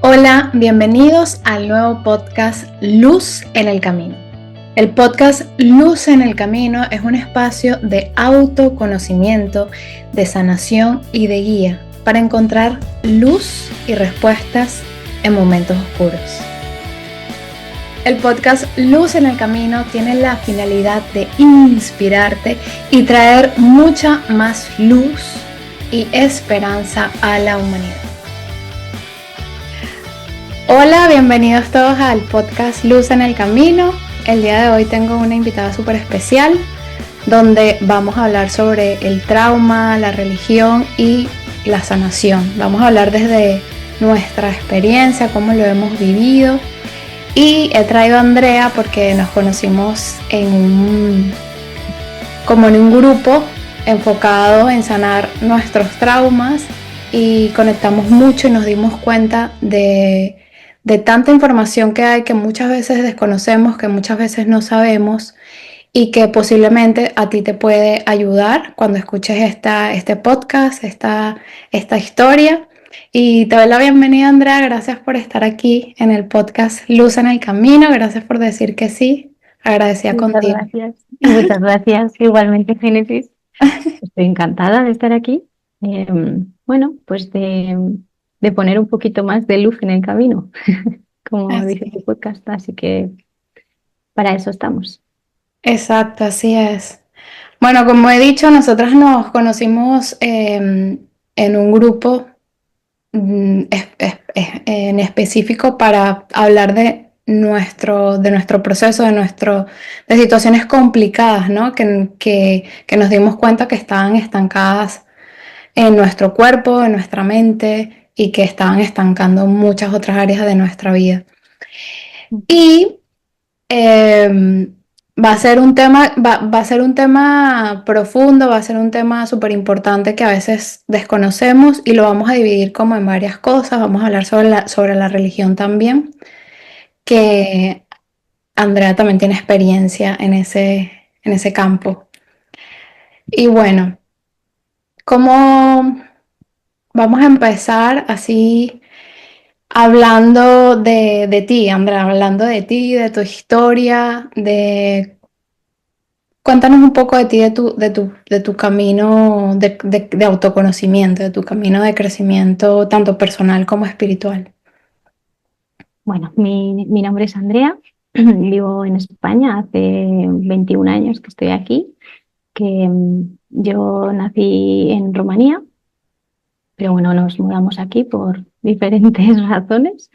Hola, bienvenidos al nuevo podcast Luz en el Camino. El podcast Luz en el Camino es un espacio de autoconocimiento, de sanación y de guía para encontrar luz y respuestas en momentos oscuros. El podcast Luz en el Camino tiene la finalidad de inspirarte y traer mucha más luz y esperanza a la humanidad. Hola, bienvenidos todos al podcast Luz en el Camino. El día de hoy tengo una invitada súper especial donde vamos a hablar sobre el trauma, la religión y la sanación. Vamos a hablar desde nuestra experiencia, cómo lo hemos vivido. Y he traído a Andrea porque nos conocimos como en un grupo enfocado en sanar nuestros traumas y conectamos mucho y nos dimos cuenta de tanta información que hay que muchas veces desconocemos, que muchas veces no sabemos y que posiblemente a ti te puede ayudar cuando escuches este podcast, esta historia. Y te doy la bienvenida, Andrea. Gracias por estar aquí en el podcast Luz en el Camino. Gracias por decir que sí. Agradecida Muchas contigo. gracias. Y muchas gracias igualmente, Génesis. Estoy encantada de estar aquí. Pues de poner un poquito más de luz en el camino, como dice tu Así. podcast. Así que para eso estamos. Exacto, así es. Bueno, como he dicho, nosotras nos conocimos en un grupo en específico para hablar de nuestro proceso, de situaciones complicadas, ¿no? Que nos dimos cuenta que estaban estancadas en nuestro cuerpo, en nuestra mente y que estaban estancando muchas otras áreas de nuestra vida. Y eh, va a ser un tema profundo, va a ser un tema súper importante que a veces desconocemos y lo vamos a dividir como en varias cosas. Vamos a hablar sobre la religión también, que Andrea también tiene experiencia en ese campo. Y bueno, ¿cómo vamos a empezar así hablando de ti, Andrea, hablando de ti, de tu historia, Cuéntanos un poco de ti, de tu camino de autoconocimiento, de tu camino de crecimiento, tanto personal como espiritual. Bueno, mi nombre es Andrea. Vivo en España hace 21 años que estoy aquí. Yo nací en Rumanía, pero bueno, nos mudamos aquí por diferentes razones.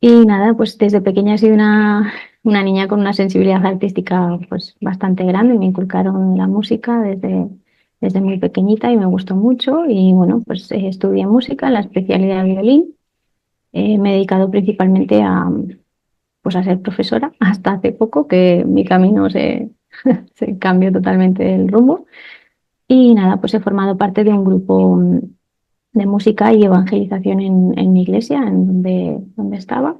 Y nada, pues desde pequeña he sido una niña con una sensibilidad artística pues bastante grande. Me inculcaron la música desde muy pequeñita y me gustó mucho. Y bueno, pues estudié música, la especialidad de violín. Me he dedicado principalmente pues a ser profesora hasta hace poco, que mi camino se cambió totalmente el rumbo. Y nada, pues he formado parte de un grupo de música y evangelización en mi iglesia, en donde estaba,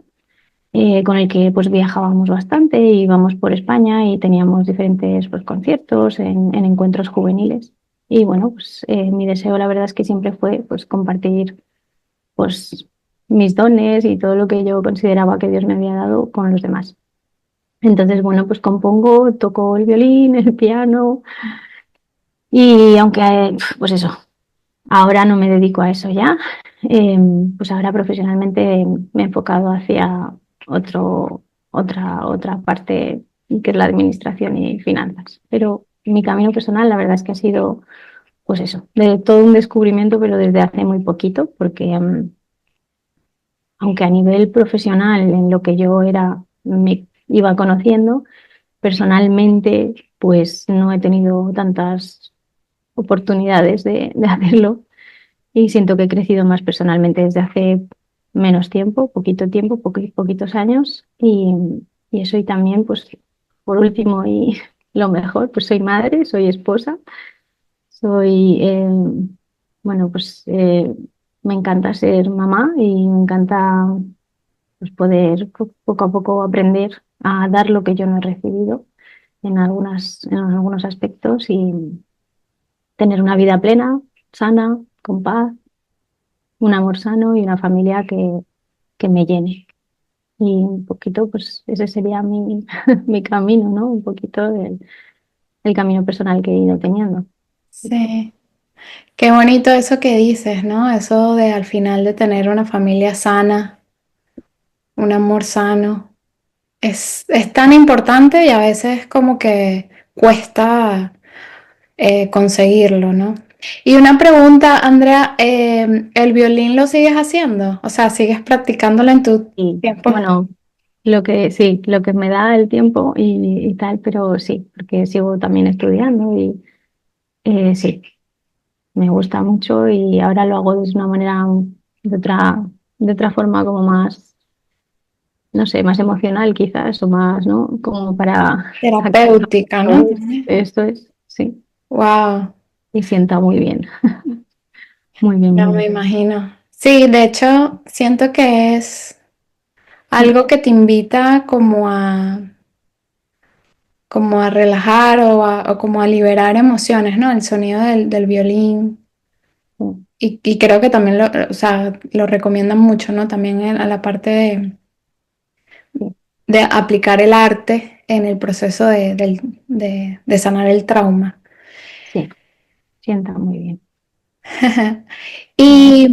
con el que pues viajábamos bastante, íbamos por España y teníamos diferentes pues, conciertos en encuentros juveniles. Y bueno, pues mi deseo la verdad es que siempre fue pues compartir pues mis dones y todo lo que yo consideraba que Dios me había dado con los demás. Entonces, bueno, pues compongo, toco el violín, el piano y aunque, pues eso, ahora no me dedico a eso ya, pues ahora profesionalmente me he enfocado hacia otra parte que es la administración y finanzas. Pero mi camino personal, la verdad es que ha sido, pues eso, de todo un descubrimiento, pero desde hace muy poquito, porque aunque a nivel profesional, en lo que yo era, me iba conociendo, personalmente, pues no he tenido tantas oportunidades de hacerlo. Y siento que he crecido más personalmente desde hace menos tiempo, poquitos años. Y eso y también, pues, por último y lo mejor, pues soy madre, soy esposa, soy, me encanta ser mamá y me encanta pues, poder poco a poco aprender a dar lo que yo no he recibido en algunos aspectos y tener una vida plena, sana, con paz, un amor sano y una familia que que me llene. Y un poquito, pues ese sería mi, mi camino, ¿no? Un poquito el camino personal que he ido teniendo. Sí. Qué bonito eso que dices, ¿no? Eso de al final de tener una familia sana, un amor sano. Es tan importante y a veces como que cuesta conseguirlo, ¿no? Y una pregunta, Andrea, ¿el violín lo sigues haciendo? O sea, ¿sigues practicándolo en tu Y tiempo? bueno, lo que sí, lo que me da el tiempo y tal, pero sí, porque sigo también estudiando y sí, me gusta mucho y ahora lo hago de una manera, de otra forma como más, no sé, más emocional quizás o más, ¿no? Como para sacar Terapéutica, ¿no? todo esto es, sí, Wow, y sienta muy bien, muy bien, ya muy me bien. imagino. Sí, de hecho, siento que es Mm, algo que te invita como a relajar o como a liberar emociones, ¿no? El sonido del violín. mm, Y creo que también o sea, lo recomiendan mucho, ¿no? También a la parte sí, de aplicar el arte en el proceso de sanar el trauma. sí, sienta muy bien. Mm, Y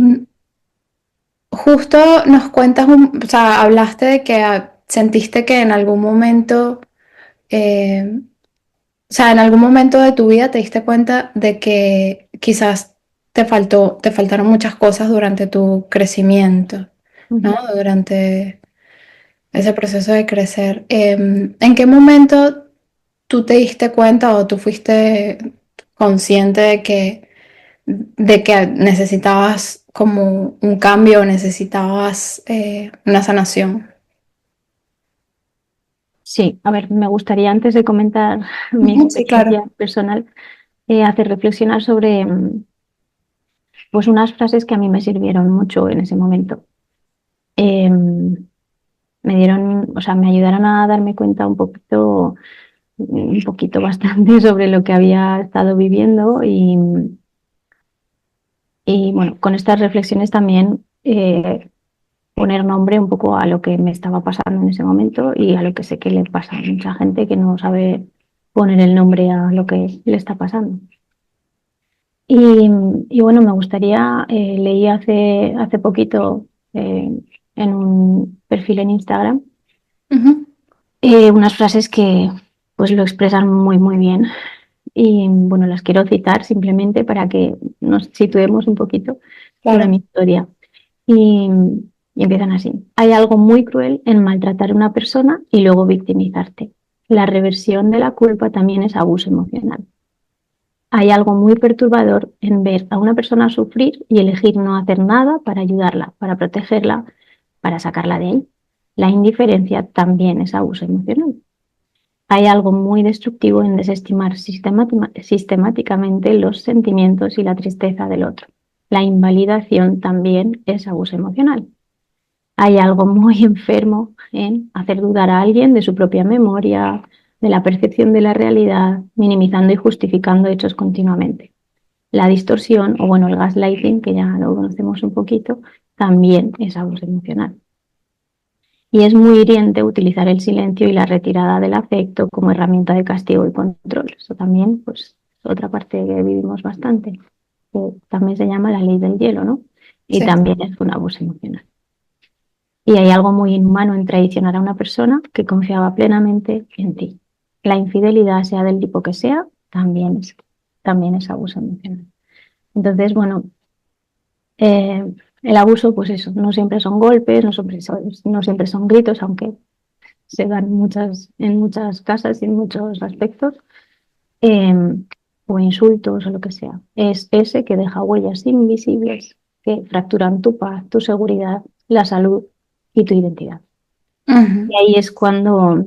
justo nos cuentas, o sea, hablaste de que sentiste que en algún momento, o sea, en algún momento de tu vida te diste cuenta de que quizás te faltaron muchas cosas durante tu crecimiento, ¿no? ujú. Durante ese proceso de crecer. ¿En qué momento tú te diste cuenta o tú fuiste consciente de que necesitabas como un cambio, necesitabas una sanación? Sí, a ver, me gustaría antes de comentar mi Ujú, sí, experiencia claro. personal, hacer reflexionar sobre pues unas frases que a mí me sirvieron mucho en ese momento. Me dieron, o sea, me ayudaron a darme cuenta un poquito bastante sobre lo que había estado viviendo y bueno, con estas reflexiones también poner nombre un poco a lo que me estaba pasando en ese momento y a lo que sé que le pasa a mucha gente que no sabe poner el nombre a lo que le está pasando. Y bueno, me gustaría, leí hace poquito en un perfil en Instagram Ujú, unas frases que pues lo expresan muy, muy bien. Y bueno, las quiero citar simplemente para que nos situemos un poquito sobre claro. mi historia. Y, y empiezan así. Hay algo muy cruel en maltratar a una persona y luego victimizarte. La reversión de la culpa también es abuso emocional. Hay algo muy perturbador en ver a una persona sufrir y elegir no hacer nada para ayudarla, para protegerla, para sacarla de ahí. La indiferencia también es abuso emocional. Hay algo muy destructivo en desestimar sistemáticamente los sentimientos y la tristeza del otro. La invalidación también es abuso emocional. Hay algo muy enfermo en hacer dudar a alguien de su propia memoria, de la percepción de la realidad, minimizando y justificando hechos continuamente. La distorsión, o bueno, el gaslighting, que ya lo conocemos un poquito, también es abuso emocional. Y es muy hiriente utilizar el silencio y la retirada del afecto como herramienta de castigo y control. Eso también, pues, es otra parte que vivimos bastante, que también se llama la ley del hielo, ¿no? Y Sí. también es un abuso emocional. Y hay algo muy inhumano en traicionar a una persona que confiaba plenamente en ti. La infidelidad, sea del tipo que sea, también es abuso emocional. Entonces, bueno, eh, el abuso, pues eso, no siempre son golpes, no siempre son gritos, aunque se dan en muchas casas y en muchos aspectos, eh, o insultos o lo que sea. Es ese que deja huellas invisibles que fracturan tu paz, tu seguridad, la salud y tu identidad. Y Ujú, ahí es cuando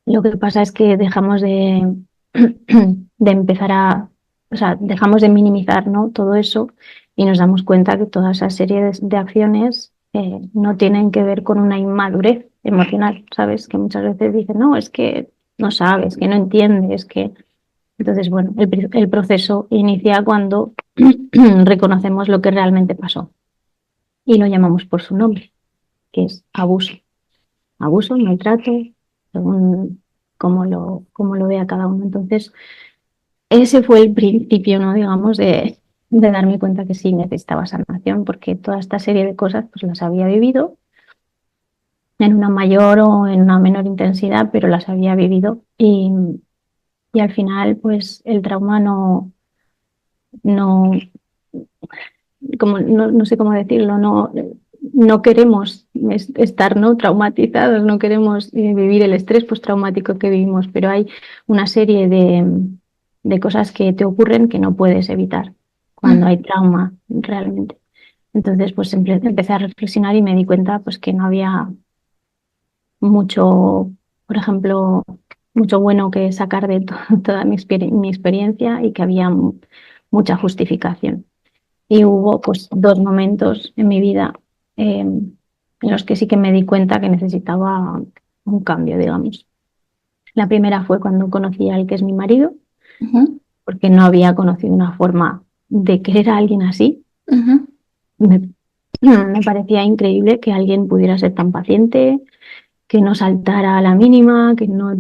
lo que pasa es que dejamos de empezar o sea, dejamos de minimizar, ¿no? Todo eso y nos damos cuenta que toda esa serie de acciones no tienen que ver con una inmadurez emocional, ¿sabes? Que muchas veces dicen, no, es que no sabes, que no entiendes, que... Entonces, bueno, el proceso inicia cuando reconocemos lo que realmente pasó y lo llamamos por su nombre. que es abuso. Abuso, maltrato, según cómo lo vea cada uno. Entonces, ese fue el principio, ¿no? Digamos, de darme cuenta que sí necesitaba sanación, porque toda esta serie de cosas pues las había vivido en una mayor o en una menor intensidad, pero las había vivido y al final pues el trauma no, como, no sé cómo decirlo, no queremos estar, ¿no? traumatizados, no queremos vivir el estrés postraumático que vivimos, pero hay una serie de cosas que te ocurren que no puedes evitar cuando hay trauma realmente. Entonces, pues empecé a reflexionar y me di cuenta pues que no había mucho, por ejemplo, mucho bueno que sacar de toda mi experiencia y que había mucha justificación. Y hubo pues dos momentos en mi vida en los que sí que me di cuenta que necesitaba un cambio, digamos. La primera fue cuando conocí al que es mi marido, Ujú, porque no había conocido una forma de querer a alguien así. ujú, Me, me parecía increíble que alguien pudiera ser tan paciente, que no saltara a la mínima, que no,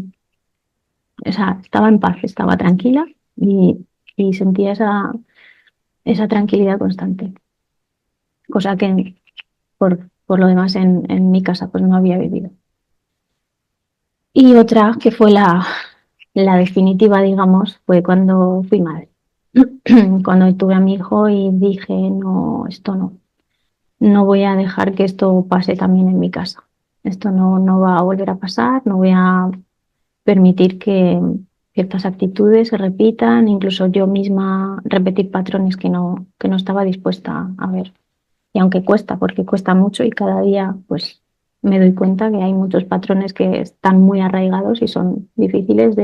o sea, estaba en paz, estaba tranquila y sentía esa tranquilidad constante, cosa que por lo demás en mi casa pues no había vivido. Y otra que fue la definitiva, digamos, fue cuando fui madre. Cuando tuve a mi hijo y dije, no, esto no voy a dejar que esto pase también en mi casa. Esto no va a volver a pasar, no voy a permitir que ciertas actitudes se repitan, incluso yo misma repetir patrones que no estaba dispuesta a ver. Y aunque cuesta, porque cuesta mucho y cada día pues me doy cuenta que hay muchos patrones que están muy arraigados y son difíciles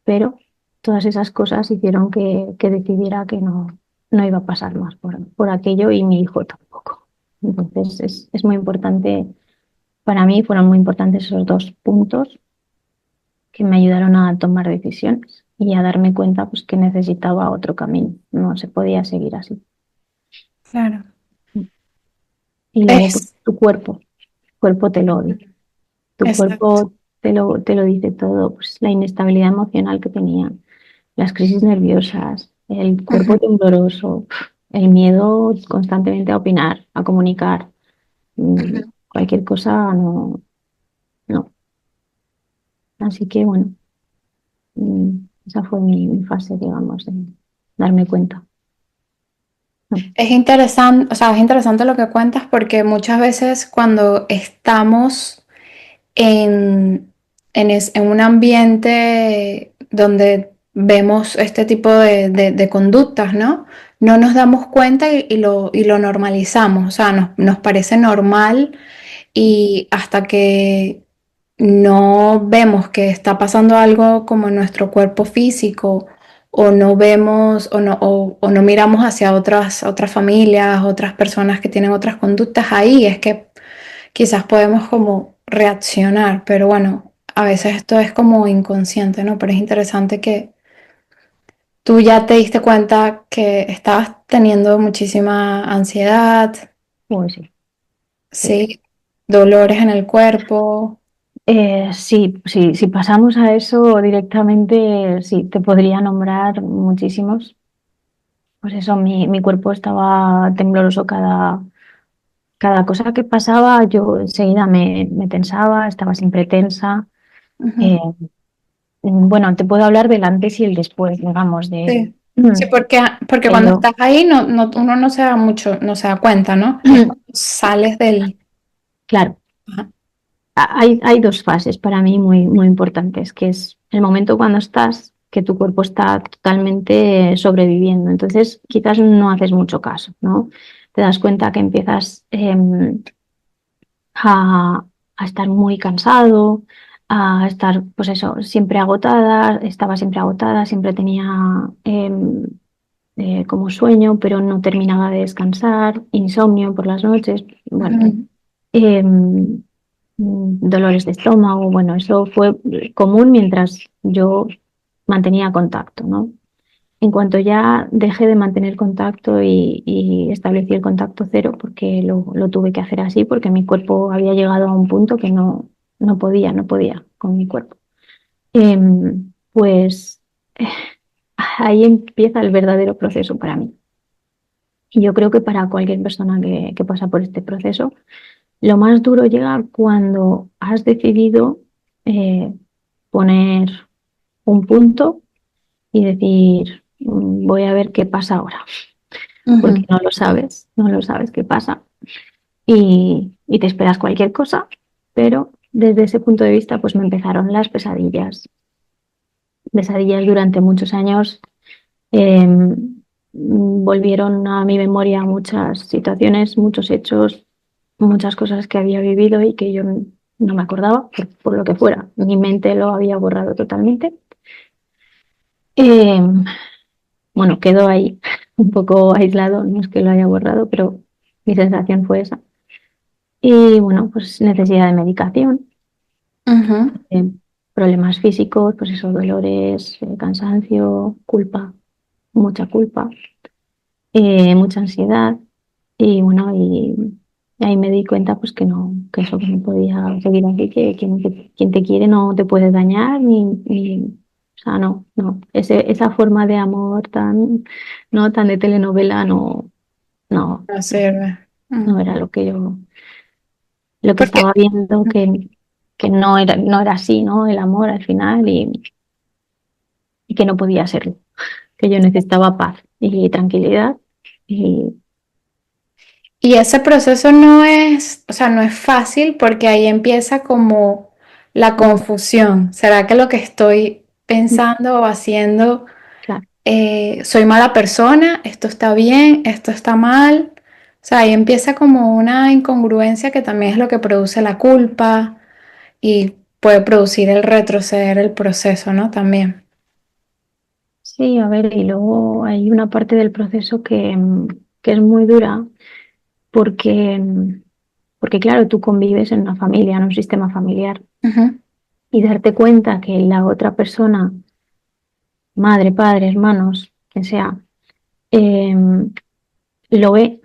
pero todas esas cosas hicieron que decidiera que no iba a pasar más por aquello y mi hijo tampoco. Entonces es muy importante, para mí fueron muy importantes esos dos puntos que me ayudaron a tomar decisiones y a darme cuenta pues, que necesitaba otro camino, no se podía seguir así. claro. Y luego pues, Es, tu cuerpo te lo dice, tu exacto. cuerpo te lo dice todo, pues la inestabilidad emocional que tenía, las crisis nerviosas, el Ujú, cuerpo tembloroso, el miedo constantemente a opinar, a comunicar, ujú. cualquier cosa, no. Así que bueno, esa fue mi fase, digamos, de darme cuenta. Es interesante, o sea, es interesante lo que cuentas porque muchas veces cuando estamos en, en un ambiente donde vemos este tipo de conductas, ¿no? No nos damos cuenta y lo normalizamos, o sea, nos parece normal y hasta que no vemos que está pasando algo como en nuestro cuerpo físico o no vemos o no miramos hacia otras familias, otras personas que tienen otras conductas, ahí es que quizás podemos como reaccionar, pero bueno, a veces esto es como inconsciente, ¿no? Pero es interesante que tú ya te diste cuenta que estabas teniendo muchísima ansiedad, Pues sí, sí. sí, dolores en el cuerpo. Sí, sí, si pasamos a eso directamente, sí, te podría nombrar muchísimos. Pues eso, mi cuerpo estaba tembloroso cada cosa que pasaba, yo enseguida me tensaba, estaba siempre tensa. Ujú. Eh, bueno, te puedo hablar del antes y el después, digamos, de, Sí, sí, porque de cuando yo. estás ahí uno no se da mucho, no se da cuenta, ¿no? Es cuando sales del... Claro, Ajá. hay dos fases para mí muy, muy importantes, que es el momento cuando estás, que tu cuerpo está totalmente sobreviviendo. Entonces, quizás no haces mucho caso, ¿no? Te das cuenta que empiezas a estar muy cansado, a estar, pues eso, siempre agotada, estaba siempre agotada, siempre tenía como sueño, pero no terminaba de descansar, insomnio por las noches, bueno, Ujú. dolores de estómago, bueno, eso fue común mientras yo mantenía contacto, ¿no? En cuanto ya dejé de mantener contacto y establecí el contacto cero, porque lo tuve que hacer así, porque mi cuerpo había llegado a un punto que no podía con mi cuerpo. Pues ahí empieza el verdadero proceso para mí. Y yo creo que para cualquier persona que pasa por este proceso, lo más duro llega cuando has decidido eh, poner un punto y decir, voy a ver qué pasa ahora, porque Ujú. no lo sabes qué pasa y te esperas cualquier cosa, pero desde ese punto de vista pues me empezaron las pesadillas durante muchos años. Volvieron a mi memoria muchas situaciones, muchos hechos, muchas cosas que había vivido y que yo no me acordaba por lo que fuera. Mi mente lo había borrado totalmente. Em, bueno, quedó ahí un poco aislado, no es que lo haya borrado, pero mi sensación fue esa. Y bueno, pues necesidad de medicación, Ujú. eh, problemas físicos, pues eso, dolores, cansancio, culpa, mucha culpa, mucha ansiedad. Y bueno, y ahí me di cuenta pues que eso que no podía seguir así, que quien te quiere no te puede dañar, o sea, no. Esa forma de amor no, tan de telenovela, no, No sirve. no era lo que Porque, estaba viendo que no era así, ¿no? El amor al final y que no podía serlo, que yo necesitaba paz y tranquilidad y y ese proceso no es, o sea, no es fácil porque ahí empieza como la confusión. ¿Será que lo que estoy pensando o haciendo, claro. soy mala persona? ¿Esto está bien? ¿Esto está mal? O sea, ahí empieza como una incongruencia que también es lo que produce la culpa y puede producir el retroceder el proceso, ¿no? También. Sí, a ver, y luego hay una parte del proceso que es muy dura porque, porque, claro, tú convives en una familia, en un sistema familiar, Ujú. y darte cuenta que la otra persona, madre, padre, hermanos, quien sea, em, lo ve,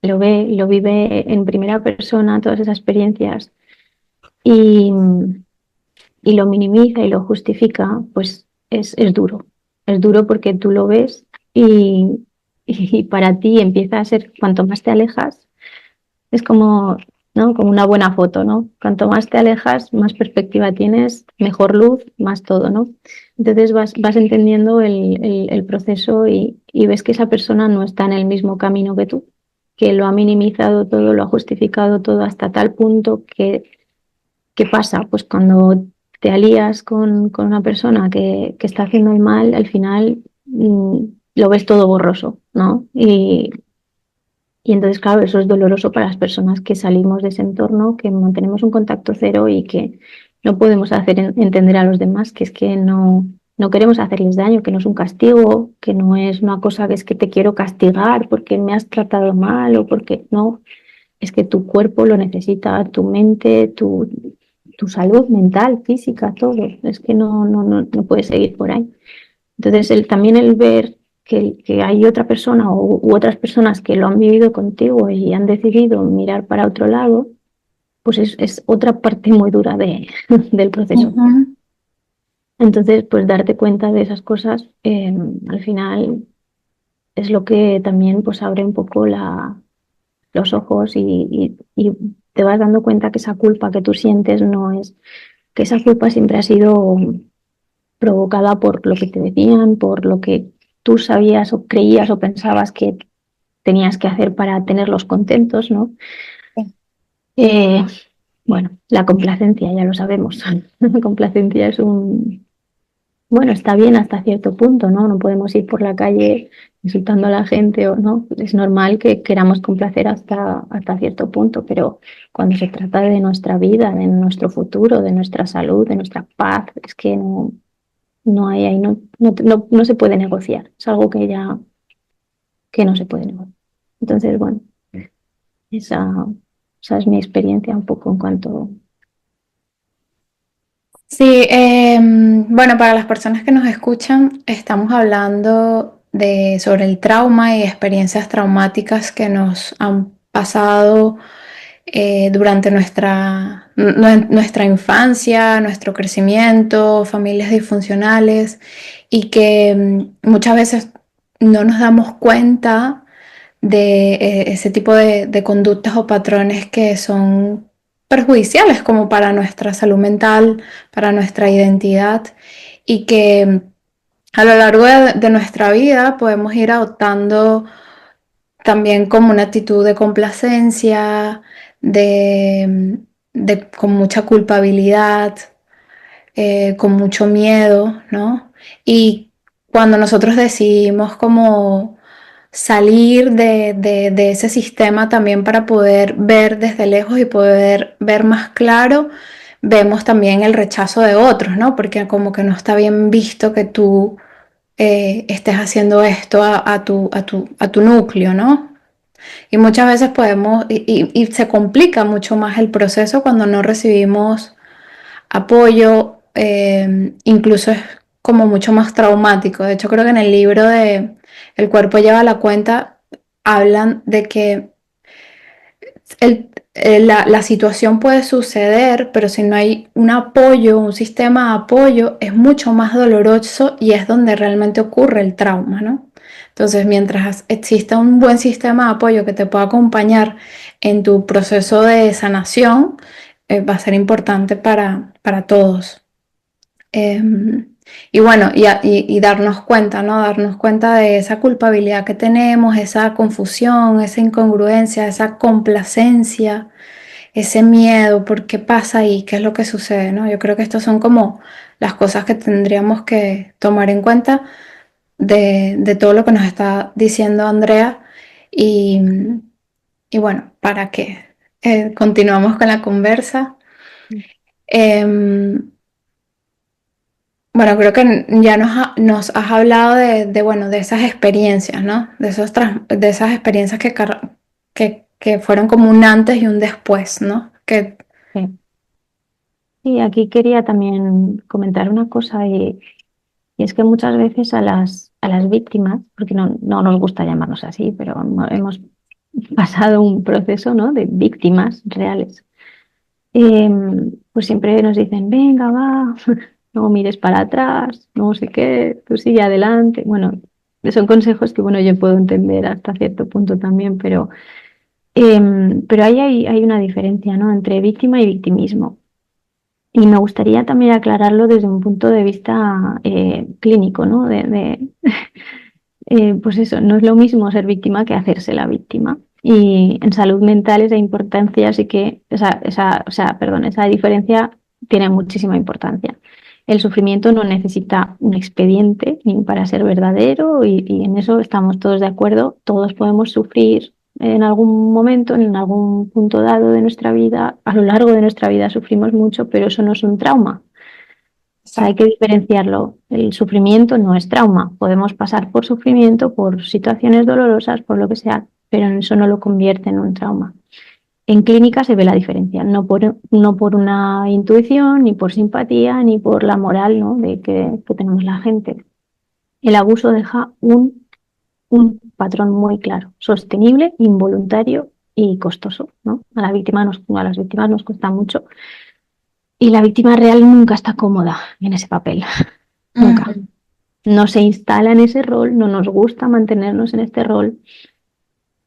lo vive en primera persona, todas esas experiencias, y, y lo minimiza y lo justifica, pues es duro. Es duro porque tú lo ves y para ti empieza a ser, cuanto más te alejas, es como, ¿no? Como una buena foto, ¿no? Cuanto más te alejas, más perspectiva tienes, mejor luz, más todo, ¿no? Entonces vas entendiendo el proceso y ves que esa persona no está en el mismo camino que tú, que lo ha minimizado todo, lo ha justificado todo hasta tal punto que ¿qué pasa? Pues cuando te alías con una persona que está haciendo el mal, al final lo ves todo borroso, ¿no? Y entonces, claro, eso es doloroso para las personas que salimos de ese entorno, que mantenemos un contacto cero y que no podemos hacer entender a los demás que es que no queremos hacerles daño, que no es un castigo, que no es una cosa que es que te quiero castigar porque me has tratado mal o porque no, es que tu cuerpo lo necesita, tu mente, tu salud mental, física, todo. Es que no puedes seguir por ahí. Entonces, también el ver que hay otra persona u otras personas que lo han vivido contigo y han decidido mirar para otro lado, pues es otra parte muy dura del proceso. Ujú. Entonces, pues darte cuenta de esas cosas, al final es lo que también pues abre un poco los ojos y te vas dando cuenta que esa culpa que tú sientes no es, que esa culpa siempre ha sido provocada por lo que te decían, por lo que tú sabías o creías o pensabas que tenías que hacer para tenerlos contentos, ¿no? Eh, bueno, la complacencia, ya lo sabemos. La complacencia bueno, está bien hasta cierto punto, ¿no? No podemos ir por la calle insultando a la gente o no. Es normal que queramos complacer hasta cierto punto, pero cuando se trata de nuestra vida, de nuestro futuro, de nuestra salud, de nuestra paz, es que no hay ahí, no se puede negociar. Es algo que no se puede negociar. Entonces, bueno, esa, esa es mi experiencia un poco en cuanto. Sí, bueno, para las personas que nos escuchan, estamos hablando sobre el trauma y experiencias traumáticas que nos han pasado durante nuestra infancia, nuestro crecimiento, familias disfuncionales y que muchas veces no nos damos cuenta de ese tipo de conductas o patrones que son perjudiciales como para nuestra salud mental, para nuestra identidad y que a lo largo de nuestra vida podemos ir adoptando también como una actitud de complacencia, con mucha culpabilidad, con mucho miedo, ¿no? Y cuando nosotros decidimos como salir de ese sistema también para poder ver desde lejos y poder ver más claro, vemos también el rechazo de otros, ¿no? Porque como que no está bien visto que tú estés haciendo esto a tu núcleo, ¿no? Y muchas veces podemos, y se complica mucho más el proceso cuando no recibimos apoyo, incluso es como mucho más traumático. De hecho, creo que en el libro de El cuerpo lleva la cuenta hablan de que la situación puede suceder, pero si no hay un apoyo, un sistema de apoyo, es mucho más doloroso y es donde realmente ocurre el trauma, ¿no? Entonces, mientras exista un buen sistema de apoyo que te pueda acompañar en tu proceso de sanación, va a ser importante para todos. Y bueno, y darnos cuenta, ¿no? Darnos cuenta de esa culpabilidad que tenemos, esa confusión, esa incongruencia, esa complacencia, ese miedo, ¿por qué pasa ahí? ¿Qué es lo que sucede, no? Yo creo que estas son como las cosas que tendríamos que tomar en cuenta de todo lo que nos está diciendo Andrea. Y, y bueno, para que continuamos con la conversa. Em, Bueno, creo que ya nos has hablado bueno, de esas experiencias, ¿no? De esas experiencias que fueron como un antes y un después, ¿no? Sí. Y aquí quería también comentar una cosa y es que muchas veces a las víctimas, porque no nos gusta llamarnos así, pero hemos pasado un proceso, ¿no? De víctimas reales. Pues siempre nos dicen, venga, va, no mires para atrás, no sé qué, tú sigue adelante. Bueno, son consejos que, bueno, yo puedo entender hasta cierto punto también, pero ahí hay una diferencia, ¿no? Entre víctima y victimismo. Y me gustaría también aclararlo desde un punto de vista clínico, ¿no? Pues eso, no es lo mismo ser víctima que hacerse la víctima. Y en salud mental esa importancia sí que, esa diferencia tiene muchísima importancia. El sufrimiento no necesita un expediente ni para ser verdadero y en eso estamos todos de acuerdo. Todos podemos sufrir en algún momento, en algún punto dado de nuestra vida. A lo largo de nuestra vida sufrimos mucho, pero eso no es un trauma. Sea, hay Exacto. que diferenciarlo. El sufrimiento no es trauma. Podemos pasar por sufrimiento, por situaciones dolorosas, por lo que sea, pero eso no lo convierte en un trauma. En clínica se ve la diferencia, no por una intuición, ni por simpatía, ni por la moral, ¿no? de que tenemos la gente. El abuso deja un patrón muy claro, sostenible, involuntario y costoso, ¿no? A las víctimas nos cuesta mucho y la víctima real nunca está cómoda en ese papel, nunca. Ujú. No se instala en ese rol, no nos gusta mantenernos en este rol.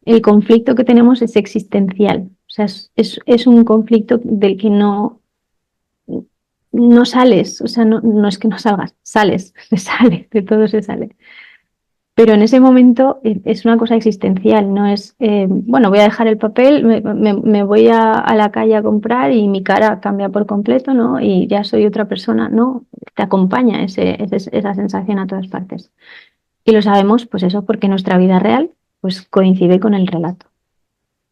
El conflicto que tenemos es existencial, o sea, es un conflicto del que no sales, o sea, no es que no salgas, sales, se sale, de todo se sale. Pero en ese momento es una cosa existencial, no es, bueno, voy a dejar el papel, me voy a la calle a comprar y mi cara cambia por completo, ¿no? Y ya soy otra persona, no, te acompaña esa sensación a todas partes. Y lo sabemos, pues eso, porque nuestra vida real pues coincide con el relato.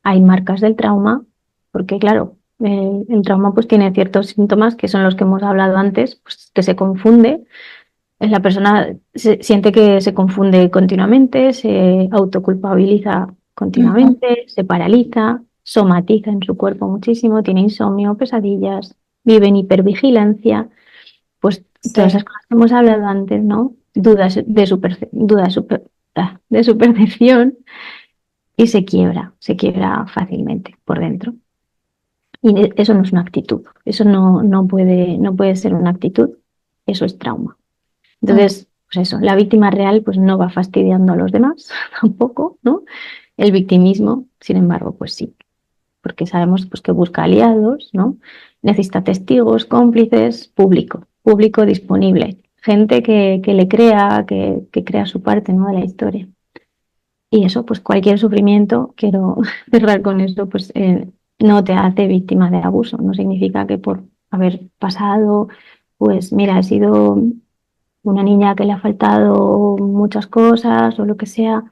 Hay marcas del trauma, porque claro, el trauma pues tiene ciertos síntomas que son los que hemos hablado antes, pues que se confunde, la persona siente que se confunde continuamente, se autoculpabiliza Ujú. continuamente, se paraliza, somatiza en su cuerpo muchísimo, tiene insomnio, pesadillas, vive en hipervigilancia. todas Sí. esas cosas que hemos hablado antes, ¿no? De su percepción y se quiebra fácilmente por dentro. Y eso no es una actitud, eso no puede ser una actitud, eso es trauma. Mm. Entonces, pues eso, la víctima real pues no va fastidiando a los demás tampoco, ¿no? El victimismo, sin embargo, pues sí, porque sabemos pues que busca aliados, ¿no? Necesita testigos, cómplices, público disponible, gente que le crea, que crea su parte, ¿no? De la historia. Y eso, pues cualquier sufrimiento, quiero cerrar con eso, pues no te hace víctima de abuso. No significa que por haber pasado, pues mira, he sido una niña que le ha faltado muchas cosas o lo que sea,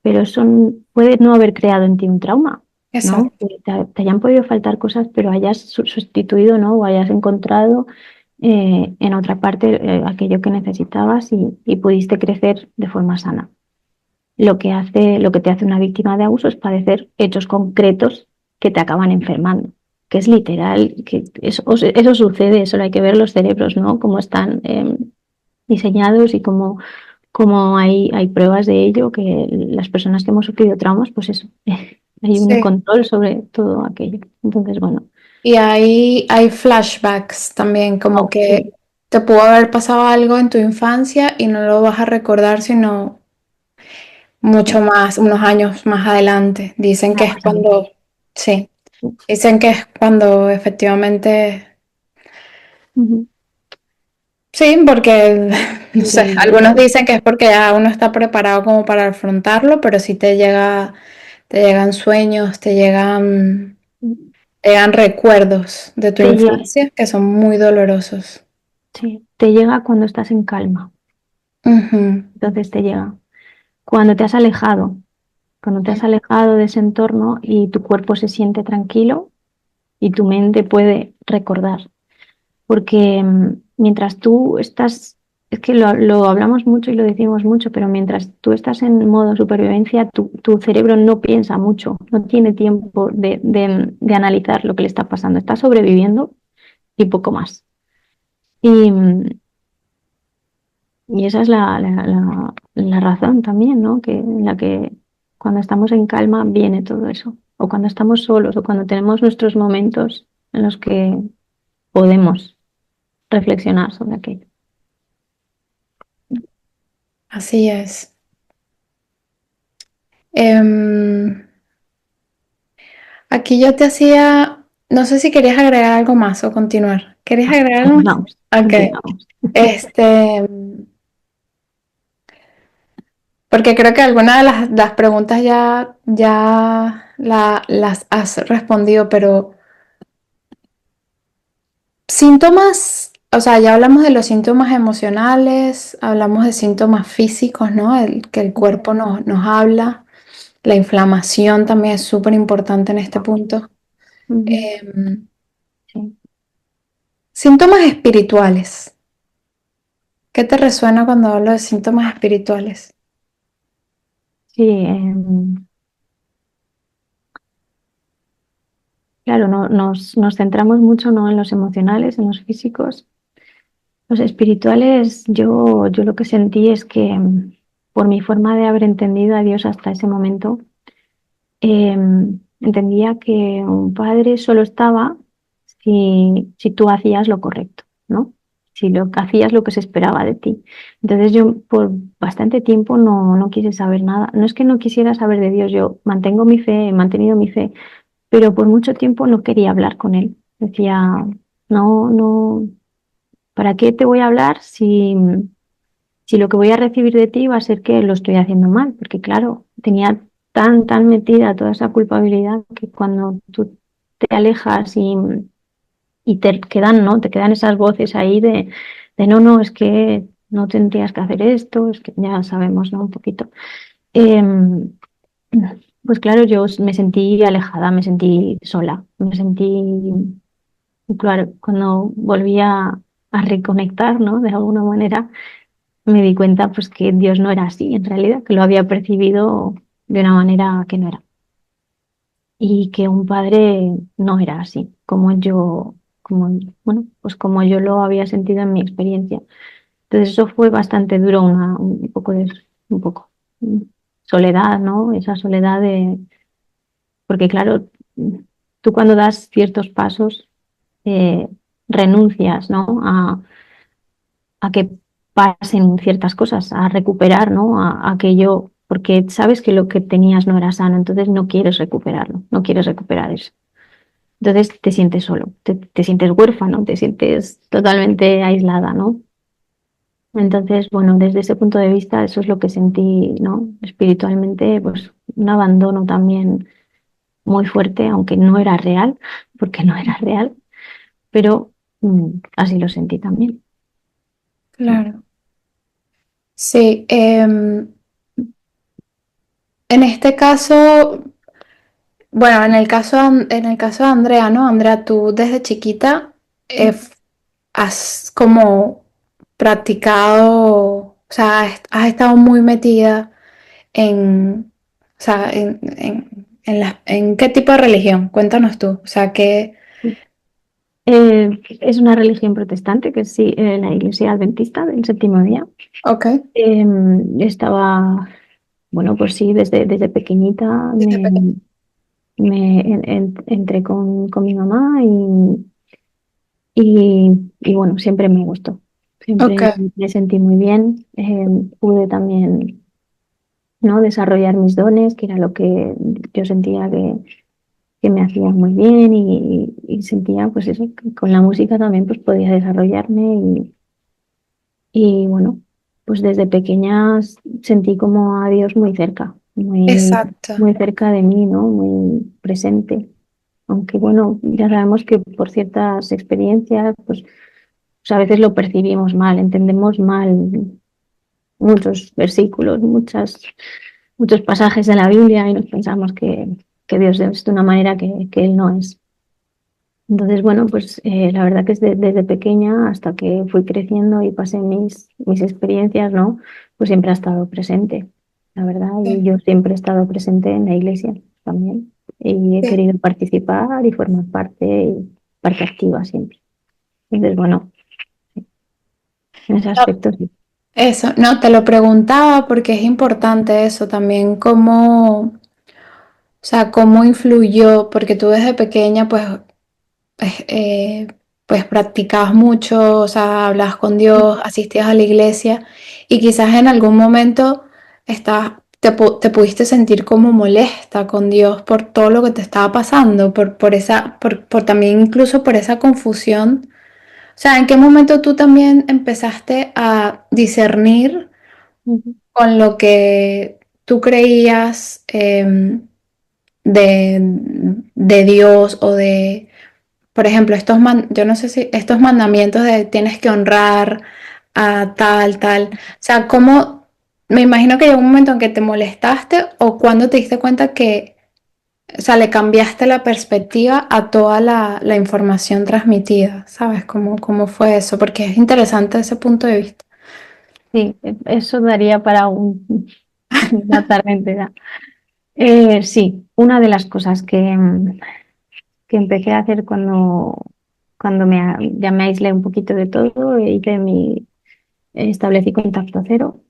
pero eso puede no haber creado en ti un trauma, ¿no? Exacto. Que te hayan podido faltar cosas, pero hayas sustituido, ¿no? O hayas encontrado en otra parte aquello que necesitabas y pudiste crecer de forma sana. Lo que te hace una víctima de abuso es padecer hechos concretos que te acaban enfermando, que es literal, que eso sucede, solo hay que ver los cerebros, ¿no? Cómo están diseñados y cómo hay pruebas de ello, que las personas que hemos sufrido traumas, pues eso, hay un Sí. control sobre todo aquello. Entonces, bueno, Y hay flashbacks también, como oh, que sí, te pudo haber pasado algo en tu infancia y no lo vas a recordar sino mucho sí, más, unos años más adelante. Dicen me que ha es pasado. cuando, sí, dicen que es cuando efectivamente, Ujú. sí, porque, no sé, Increíble. algunos dicen que es porque ya uno está preparado como para afrontarlo, pero sí te llegan sueños, te llegan recuerdos de tu Te, lle- infancia que son muy dolorosos. sí, te llega cuando estás en calma, Ujú. entonces te llega. Cuando te has alejado, cuando te has alejado de ese entorno y tu cuerpo se siente tranquilo y tu mente puede recordar. Porque mientras tú estás, es que lo hablamos mucho y lo decimos mucho, pero mientras tú estás en modo supervivencia, tu cerebro no piensa mucho, no tiene tiempo de analizar lo que le está pasando, está sobreviviendo y poco más. Y, y esa es la razón también, ¿no? Que, en la que cuando estamos en calma viene todo eso, o cuando estamos solos, o cuando tenemos nuestros momentos en los que podemos reflexionar sobre aquello. Así es. Em, Aquí yo te hacía, no sé si querías agregar algo más o continuar. ¿Querías agregar algo más? Continuamos, Ok. continuamos. Este, porque creo que algunas de las preguntas las has respondido, pero síntomas, o sea, ya hablamos de los síntomas emocionales, hablamos de síntomas físicos, ¿no? Que el cuerpo nos habla. La inflamación también es súper importante en este punto. Ujú. Em, Sí, Síntomas espirituales. ¿Qué te resuena cuando hablo de síntomas espirituales? sí, claro, nos centramos mucho, ¿no? En los emocionales, en los físicos. Los espirituales, yo lo que sentí es que por mi forma de haber entendido a Dios hasta ese momento, entendía que un padre solo estaba si tú hacías lo correcto, ¿no? Si lo que hacías lo que se esperaba de ti. Entonces yo por bastante tiempo no quise saber nada. No es que no quisiera saber de Dios, yo mantengo mi fe, he mantenido mi fe, pero por mucho tiempo no quería hablar con él. Decía, no, ¿para qué te voy a hablar si lo que voy a recibir de ti va a ser que lo estoy haciendo mal? Porque claro, tenía tan metida toda esa culpabilidad que cuando tú te alejas y te quedan, ¿no? Te quedan esas voces ahí de no, es que no tendrías que hacer esto, es que ya sabemos, ¿no? Un poquito. Em, pues claro, yo me sentí alejada, me sentí sola, me sentí, claro, cuando volví a reconectar, ¿no? De alguna manera, me di cuenta pues que Dios no era así, en realidad, que lo había percibido de una manera que no era. Y que un padre no era así, como yo bueno, pues como yo lo había sentido en mi experiencia. Entonces eso fue bastante duro, un poco un poco mm, soledad, ¿no? Esa soledad de, porque claro, tú cuando das ciertos pasos eh, renuncias, ¿no? A que pasen ciertas cosas, a recuperar, ¿no? A aquello, porque sabes que lo que tenías no era sano, entonces no quieres recuperarlo, no quieres recuperar eso. Entonces te sientes solo, te sientes huérfano, te sientes totalmente aislada, ¿no? Entonces, bueno, desde ese punto de vista, eso es lo que sentí, ¿no? Espiritualmente, pues un abandono también muy fuerte, aunque no era real, porque no era real, pero así lo sentí también. Claro. Sí, en este caso, bueno, en el caso de Andrea, ¿no? Andrea, tú desde chiquita has como practicado, o sea, has estado muy metida o sea, ¿en qué tipo de religión? Cuéntanos tú, o sea, que, Es una religión protestante, que es sí, la Iglesia Adventista del Séptimo Día. ok, Estaba, bueno, pues sí, desde pequeñita desde pequeña. entré con mi mamá y bueno, siempre me gustó. Ok, Siempre me sentí muy bien. Pude también, ¿no? desarrollar mis dones, que era lo que yo sentía que me hacía muy bien y sentía pues eso, que con la música también pues podía desarrollarme y bueno, pues desde pequeña sentí como a Dios muy cerca, exacto, muy cerca de mí, ¿no? Muy presente. Aunque bueno, ya sabemos que por ciertas experiencias, pues a veces lo percibimos mal, entendemos mal muchos versículos, muchos pasajes de la Biblia y nos pensamos que Dios es de una manera que Él no es. Entonces, bueno, pues la verdad que es desde pequeña hasta que fui creciendo y pasé mis experiencias, ¿no? Pues siempre ha estado presente, la verdad, y sí, yo siempre he estado presente en la iglesia también y he sí. querido participar y formar parte, y parte activa siempre. Entonces, bueno, en ese No, aspecto sí. eso, no, te lo preguntaba porque es importante eso también, cómo, o sea, cómo influyó, porque tú desde pequeña, pues, pues practicabas mucho, o sea, hablabas con Dios, asistías a la iglesia y quizás en algún momento te pudiste sentir como molesta con Dios por todo lo que te estaba pasando, por también incluso por esa confusión. O sea, ¿en qué momento tú también empezaste a discernir Ujú. con lo que tú creías de, de Dios o de, por ejemplo, yo no sé si estos mandamientos de tienes que honrar a tal? O sea, ¿cómo? Me imagino que llegó un momento en que te molestaste o cuando te diste cuenta que, o sea, le cambiaste la perspectiva a toda la información transmitida, ¿sabes? ¿Cómo fue eso? Porque es interesante ese punto de vista. Sí, eso daría para una tarde entera. Sí, una de las cosas que empecé a hacer cuando ya me aislé un poquito de todo, establecí contacto cero,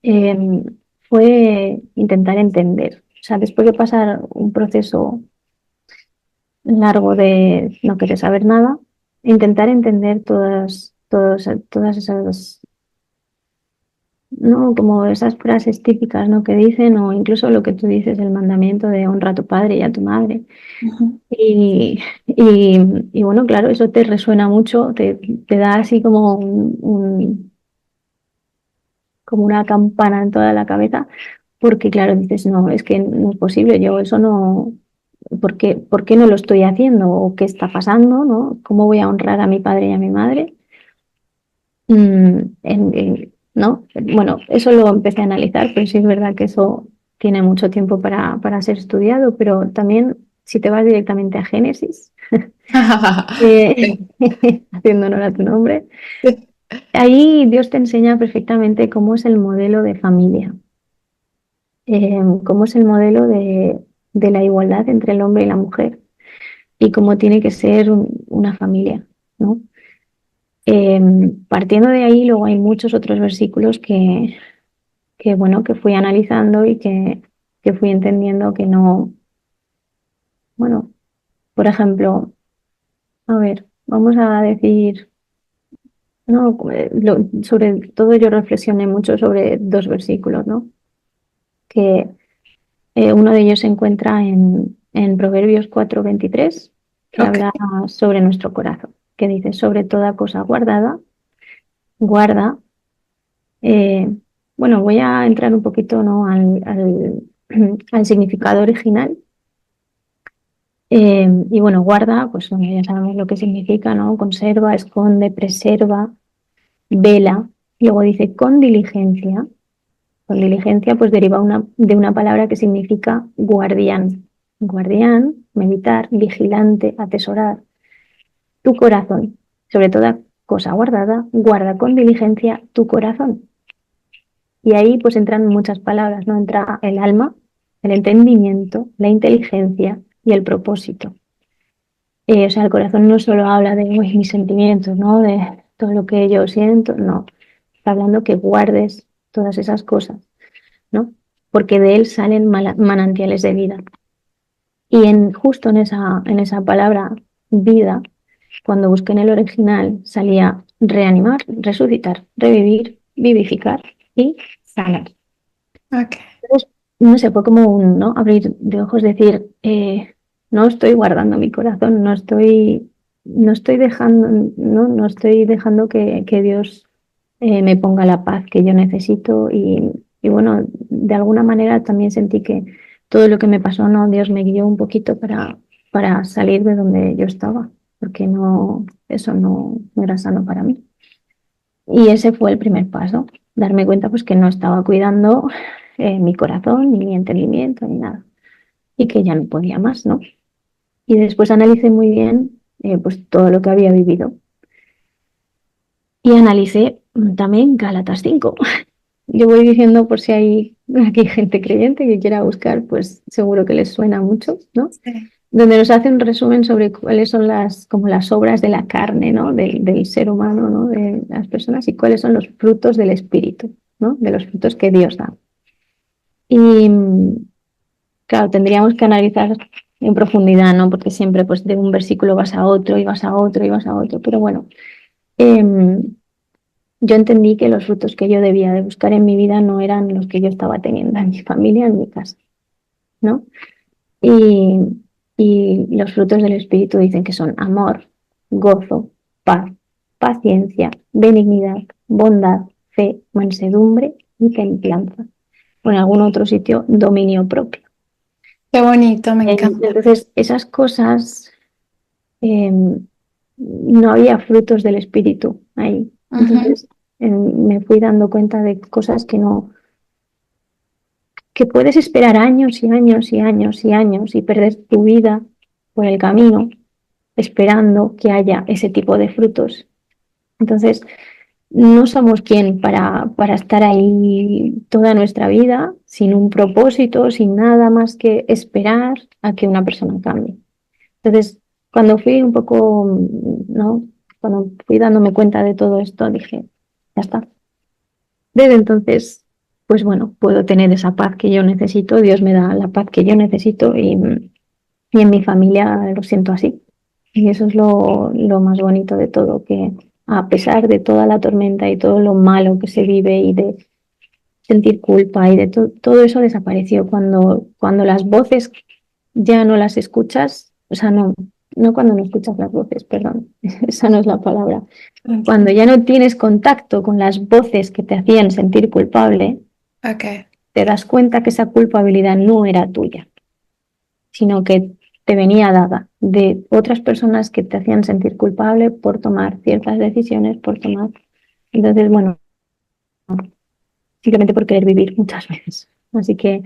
eh, fue intentar entender. O sea, después de pasar un proceso largo de no querer saber nada, intentar entender todas esas, ¿no? Como esas frases típicas, ¿no? que dicen, o incluso lo que tú dices, el mandamiento de honra a tu padre y a tu madre. Ujú, Y, y, y bueno, claro, eso te resuena mucho, te da así como como una campana en toda la cabeza, porque claro, dices, no, es que no es posible, yo eso no, por qué no lo estoy haciendo? ¿O qué está pasando? ¿No? ¿Cómo voy a honrar a mi padre y a mi madre? ¿No? Bueno, eso lo empecé a analizar, pero sí es verdad que eso tiene mucho tiempo para ser estudiado, pero también si te vas directamente a Génesis, eh, sí, haciendo honor a tu nombre, sí. ahí Dios te enseña perfectamente cómo es el modelo de familia, cómo es el modelo de la igualdad entre el hombre y la mujer y cómo tiene que ser una familia, ¿no? Partiendo de ahí, luego hay muchos otros versículos bueno, que fui analizando y que fui entendiendo que no, bueno, por ejemplo, a ver, vamos a decir, no, sobre todo yo reflexioné mucho sobre dos versículos, ¿no? Que uno de ellos se encuentra en Proverbios 4:23, que Ok, habla sobre nuestro corazón, que dice, sobre toda cosa guardada, guarda. eh, bueno, voy a entrar un poquito, ¿no? al significado original. Y bueno, guarda, pues bueno, ya sabemos lo que significa, ¿no? Conserva, esconde, preserva, vela. Luego dice con diligencia. Con diligencia, pues deriva de una palabra que significa guardián. Guardián, meditar, vigilante, atesorar. Tu corazón, sobre toda cosa guardada, guarda con diligencia tu corazón. Y ahí pues entran muchas palabras, ¿no? Entra el alma, el entendimiento, la inteligencia y el propósito. O sea, el corazón no solo habla de "Uy, mis sentimientos, ¿no? De todo lo que yo siento, no. Está hablando que guardes todas esas cosas, ¿no? Porque de él salen manantiales de vida. Y justo en esa palabra vida, cuando busqué en el original, salía reanimar, resucitar, revivir, vivificar y sanar. ok. Entonces, no sé, fue como un, ¿no? Abrir de ojos, decir, no estoy guardando mi corazón, no estoy dejando, no estoy dejando que Dios me ponga la paz que yo necesito y bueno, de alguna manera también sentí que todo lo que me pasó, no, Dios me guió un poquito para salir de donde yo estaba, porque no, eso no era sano para mí. Y ese fue el primer paso, darme cuenta pues que no estaba cuidando mi corazón, ni mi entendimiento, ni nada, y que ya no podía más, ¿no? Y después analicé muy bien pues todo lo que había vivido y analicé también Gálatas 5. Yo voy diciendo por si hay aquí gente creyente que quiera buscar, pues seguro que les suena mucho, ¿no? Sí. Donde nos hace un resumen sobre cuáles son como las obras de la carne, ¿no? Del ser humano, ¿no? De las personas y cuáles son los frutos del espíritu, ¿no? De los frutos que Dios da. Y claro, tendríamos que analizar en profundidad, ¿no? Porque siempre pues de un versículo vas a otro y vas a otro y vas a otro. Pero bueno, em, yo entendí que los frutos que yo debía de buscar en mi vida no eran los que yo estaba teniendo en mi familia, en mi casa, ¿no? Y, y los frutos del Espíritu dicen que son amor, gozo, paz, paciencia, benignidad, bondad, fe, mansedumbre y templanza. O en algún otro sitio, dominio propio. Qué bonito, me encanta. Entonces, esas cosas, eh, no había frutos del Espíritu ahí. Ujú. Entonces, me fui dando cuenta de cosas que puedes esperar años y años y años y años y perder tu vida por el camino esperando que haya ese tipo de frutos. Entonces, no somos quien para estar ahí toda nuestra vida sin un propósito, sin nada más que esperar a que una persona cambie. Entonces, cuando fui un poco, ¿no? Cuando fui dándome cuenta de todo esto, dije, ya está. Desde entonces, pues bueno, puedo tener esa paz que yo necesito, Dios me da la paz que yo necesito y en mi familia lo siento así. Y eso es lo más bonito de todo, que a pesar de toda la tormenta y todo lo malo que se vive y de sentir culpa y de todo eso desapareció cuando las voces ya no las escuchas, o sea, no cuando no escuchas las voces, perdón, esa no es la palabra. Cuando Tranquila. ya no tienes contacto con las voces que te hacían sentir culpable, Ok. te das cuenta que esa culpabilidad no era tuya, sino que te venía dada de otras personas que te hacían sentir culpable por tomar ciertas decisiones, por tomar. Entonces, bueno, simplemente por querer vivir muchas veces. Así que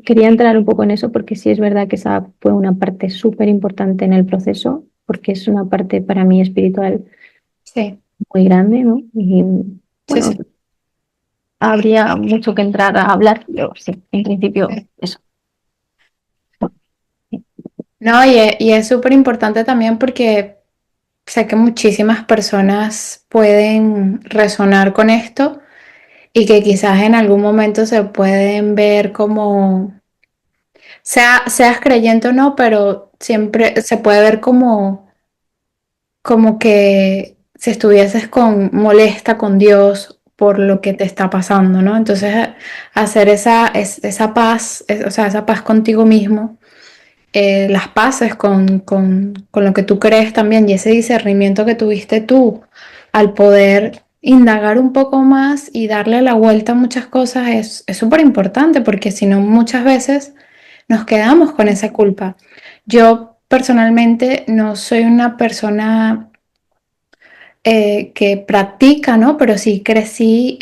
quería entrar un poco en eso porque sí es verdad que esa fue una parte súper importante en el proceso, porque es una parte para mí espiritual Sí, muy grande, ¿no? Y sí, bueno, sí. habría mucho que entrar a hablar, pero sí, en principio Sí. eso. No, y es súper importante también porque sé que muchísimas personas pueden resonar con esto y que quizás en algún momento se pueden ver como, seas creyente o no, pero siempre se puede ver como que si estuvieses molesta con Dios por lo que te está pasando, ¿no? Entonces, hacer esa paz, o sea, esa paz contigo mismo, las paces con lo que tú crees también y ese discernimiento que tuviste tú al poder indagar un poco más y darle la vuelta a muchas cosas es súper importante porque si no muchas veces nos quedamos con esa culpa. Yo personalmente no soy una persona que practica, ¿no? Pero sí crecí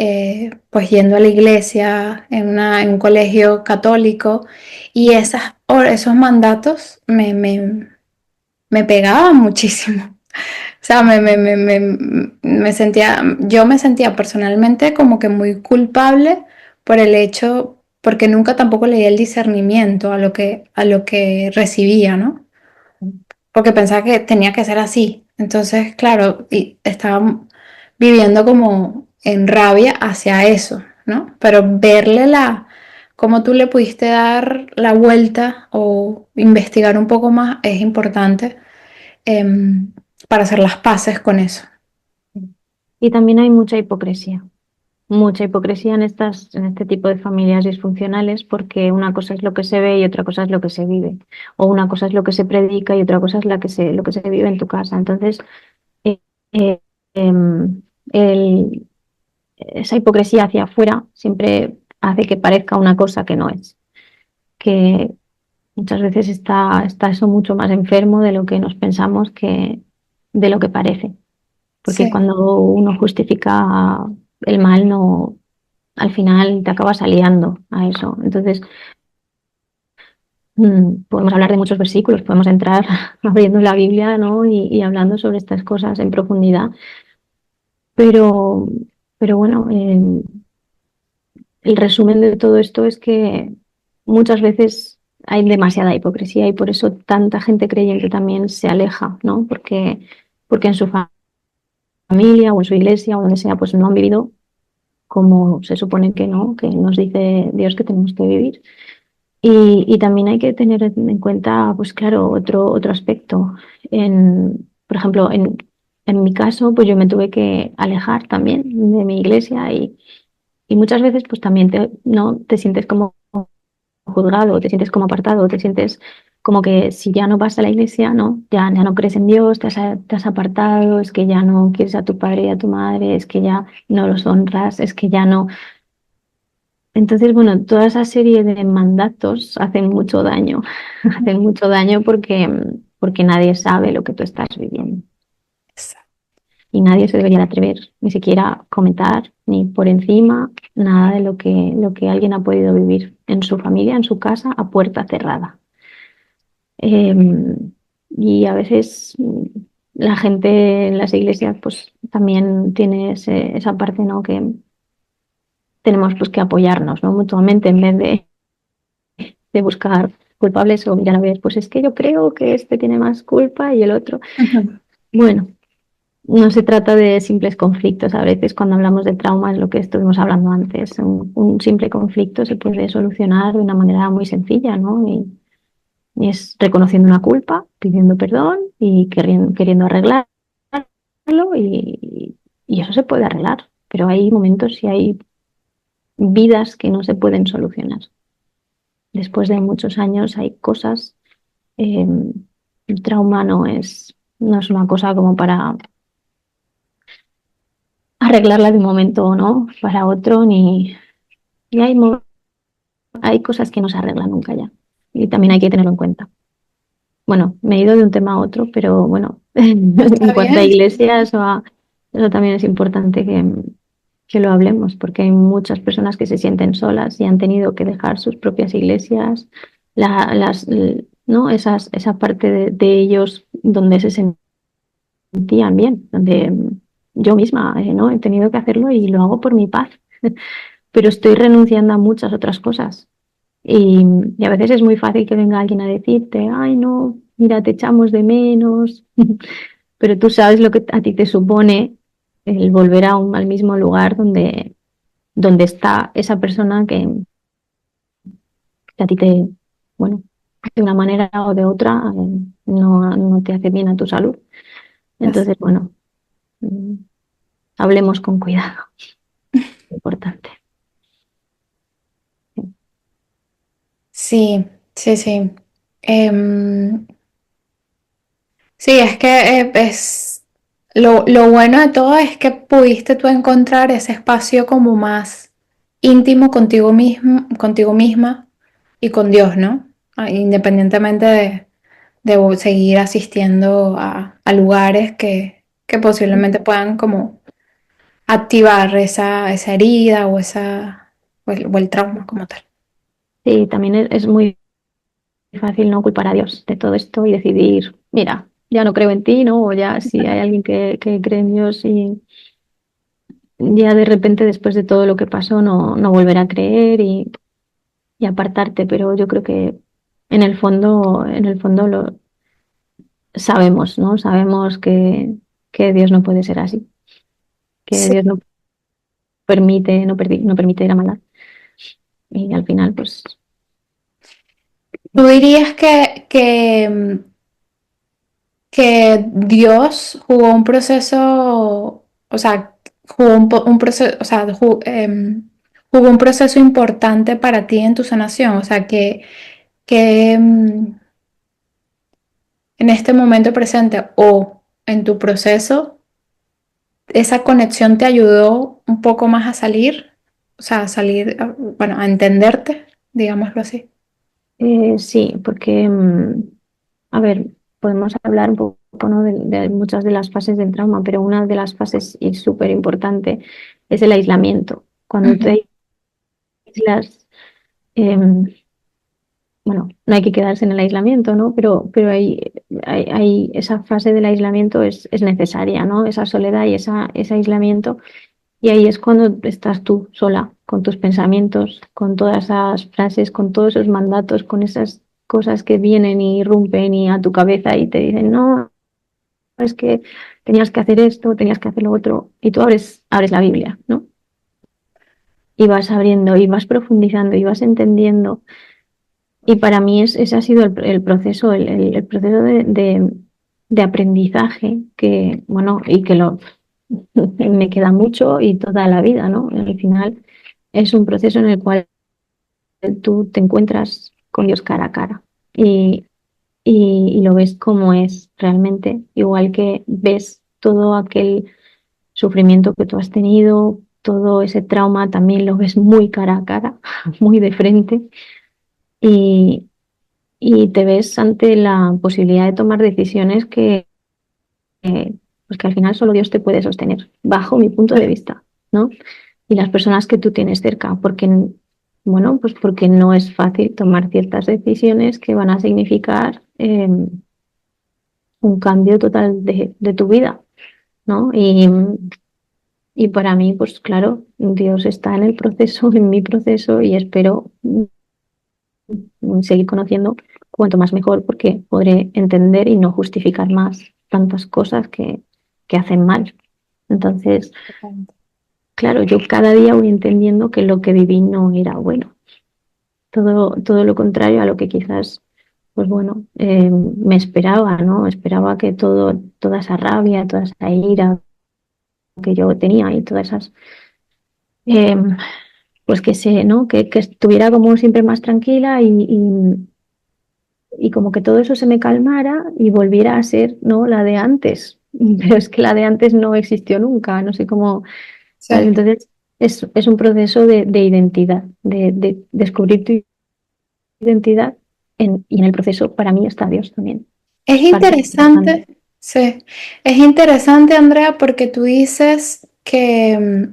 pues yendo a la iglesia en un colegio católico y esos mandatos me pegaban muchísimo. O sea, yo me sentía personalmente como que muy culpable por el hecho, porque nunca tampoco leía el discernimiento a lo que recibía, ¿no? Porque pensaba que tenía que ser así. Entonces, claro, y estaba viviendo como en rabia hacia eso, ¿no? Pero cómo tú le pudiste dar la vuelta o investigar un poco más es importante para hacer las paces con eso. Y también hay mucha hipocresía en en este tipo de familias disfuncionales, porque una cosa es lo que se ve y otra cosa es lo que se vive. O una cosa es lo que se predica y otra cosa es lo que se vive en tu casa. Entonces, eh, eh, em, el- esa hipocresía hacia afuera siempre hace que parezca una cosa que no es. Que muchas veces está eso mucho más enfermo de lo que nos pensamos que de lo que parece. Porque Sí. cuando uno justifica el mal, no, al final te acabas aliando a eso. Entonces, podemos hablar de muchos versículos, podemos entrar abriendo la Biblia, ¿no? Y hablando sobre estas cosas en profundidad, pero, pero bueno, el resumen de todo esto es que muchas veces hay demasiada hipocresía y por eso tanta gente creyente también se aleja, ¿no? Porque en su familia o en su iglesia o donde sea, pues no han vivido como se supone que no, que nos dice Dios que tenemos que vivir. Y también hay que tener en cuenta, pues claro, otro aspecto. Por ejemplo, en mi caso, pues yo me tuve que alejar también de mi iglesia y muchas veces pues también no te sientes como juzgado, te sientes como apartado, te sientes como que si ya no vas a la iglesia, ¿no? Ya no crees en Dios, te has apartado, es que ya no quieres a tu padre y a tu madre, es que ya no los honras, es que ya no. Entonces, bueno, toda esa serie de mandatos hacen mucho daño, hacen mucho daño porque nadie sabe lo que tú estás viviendo y nadie se debería de atrever ni siquiera a comentar ni por encima nada de lo que alguien ha podido vivir en su familia, en su casa, a puerta cerrada. Y a veces la gente en las iglesias pues también tiene esa parte, ¿no? Que tenemos pues que apoyarnos, ¿no? Mutuamente en vez de buscar culpables o mirar a ver, pues es que yo creo que este tiene más culpa y el otro. Ujú. Bueno, no se trata de simples conflictos. A veces cuando hablamos de trauma es lo que estuvimos hablando antes. Un simple conflicto se puede solucionar de una manera muy sencilla, ¿no? Y es reconociendo una culpa, pidiendo perdón y queriendo arreglarlo y eso se puede arreglar. Pero hay momentos y hay vidas que no se pueden solucionar. Después de muchos años hay cosas. Eh, el trauma no es una cosa como para arreglarla de un momento, ¿no? Para otro, y hay cosas que no se arreglan nunca ya. Y también hay que tenerlo en cuenta. Bueno, me he ido de un tema a otro, pero bueno, en Está cuanto a bien. iglesias, eso también es importante que lo hablemos, porque hay muchas personas que se sienten solas y han tenido que dejar sus propias iglesias, ¿no? Esa parte de ellos donde se sentían bien, donde yo misma, ¿no? He tenido que hacerlo y lo hago por mi paz, pero estoy renunciando a muchas otras cosas. Y, y a veces es muy fácil que venga alguien a decirte, ay, no, mira, te echamos de menos, pero tú sabes lo que a ti te supone el volver al mismo lugar donde está esa persona que a ti te, bueno, de una manera o de otra, no te hace bien a tu salud. Así. Entonces, bueno, mm, hablemos con cuidado, importante. Sí, sí, sí. Em, sí, es que lo bueno de todo es que pudiste tú encontrar ese espacio como más íntimo contigo mismo, contigo misma y con Dios, ¿no? Independientemente de seguir asistiendo a lugares que posiblemente puedan como activar esa herida o el trauma como tal. Sí, también es muy fácil no culpar a Dios de todo esto y decidir, mira, ya no creo en ti, ¿no? O ya si hay alguien que cree en Dios y ya de repente después de todo lo que pasó no volver a creer y apartarte, pero yo creo que en el fondo lo sabemos, ¿no? Sabemos que Dios no puede ser así, que Sí. Dios no permite la maldad. Y al final, pues, ¿Tú dirías que Dios jugó un proceso, o sea, un proceso, o sea, jugó un proceso importante para ti en tu sanación? O sea, que en este momento presente o en tu proceso, esa conexión te ayudó un poco más a salir, o sea, a salir, bueno, a entenderte, digámoslo así. sí, porque, a ver, podemos hablar un poco, ¿no? de muchas de las fases del trauma, pero una de las fases y súper importante es el aislamiento. Cuando Ujú. te aíslas, em, bueno, no hay que quedarse en el aislamiento, ¿no? Pero esa fase del aislamiento es necesaria, ¿no? Esa soledad y ese aislamiento. Y ahí es cuando estás tú sola, con tus pensamientos, con todas esas frases, con todos esos mandatos, con esas cosas que vienen y irrumpen y a tu cabeza y te dicen, no, es que tenías que hacer esto, tenías que hacer lo otro. Y tú abres la Biblia, ¿no? Y vas abriendo y vas profundizando y vas entendiendo. Y para mí ese ha sido el proceso, el proceso de aprendizaje que, bueno, y que me queda mucho y toda la vida, ¿no? Al final es un proceso en el cual tú te encuentras con Dios cara a cara y, y lo ves como es realmente, igual que ves todo aquel sufrimiento que tú has tenido, todo ese trauma, también lo ves muy cara a cara, muy de frente. Y, y te ves ante la posibilidad de tomar decisiones pues que al final solo Dios te puede sostener, bajo mi punto de vista, ¿no? Y las personas que tú tienes cerca, porque, bueno, pues porque no es fácil tomar ciertas decisiones que van a significar un cambio total de tu vida, ¿no? Y para mí, pues claro, Dios está en el proceso, en mi proceso, y espero seguir conociendo cuanto más mejor, porque podré entender y no justificar más tantas cosas que hacen mal. Entonces, claro, yo cada día voy entendiendo que lo que viví no era bueno. Todo lo contrario a lo que quizás, pues bueno, me esperaba, ¿no? Esperaba que toda esa rabia, toda esa ira que yo tenía y todas esas, eh, pues ¿no? Que estuviera como siempre más tranquila y como que todo eso se me calmara y volviera a ser, ¿no? La de antes. Pero es que la de antes no existió nunca, no sé cómo, ¿sabes? Sí. Entonces es un proceso de identidad, de descubrir tu identidad y en el proceso para mí está Dios también. Es Parte importante. interesante, sí, es interesante, Andrea, porque tú dices que,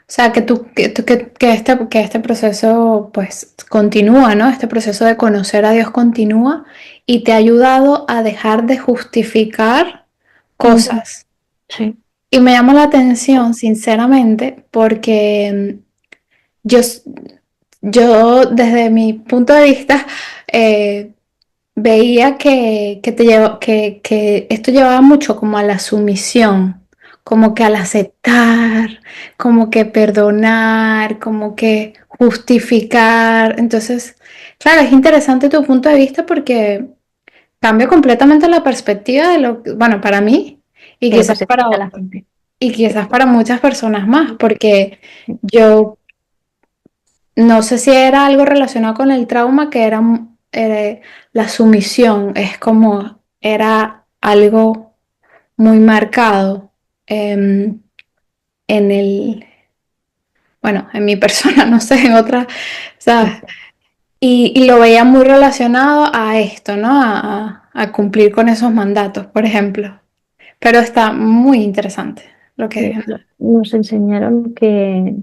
o sea, que este proceso pues continúa, ¿no? Este proceso de conocer a Dios continúa y te ha ayudado a dejar de justificar Mm, cosas. sí, Y me llama la atención, sinceramente, porque yo Yo, desde mi punto de vista, eh, veía que esto llevaba mucho como a la sumisión, como que al aceptar, como que perdonar, como que justificar. Entonces, claro, es interesante tu punto de vista porque cambia completamente la perspectiva de bueno, para mí y De lo que quizás se espera a la gente. y Sí, quizás para muchas personas más, porque sí, yo no sé si era algo relacionado con el trauma, que era la sumisión, es como era algo muy marcado en bueno, en mi persona, no sé, en otra, sí. ¿sabes? Y lo veía muy relacionado a esto, ¿no? A cumplir con esos mandatos, por ejemplo. Pero está muy interesante lo que... Sí, nos enseñaron que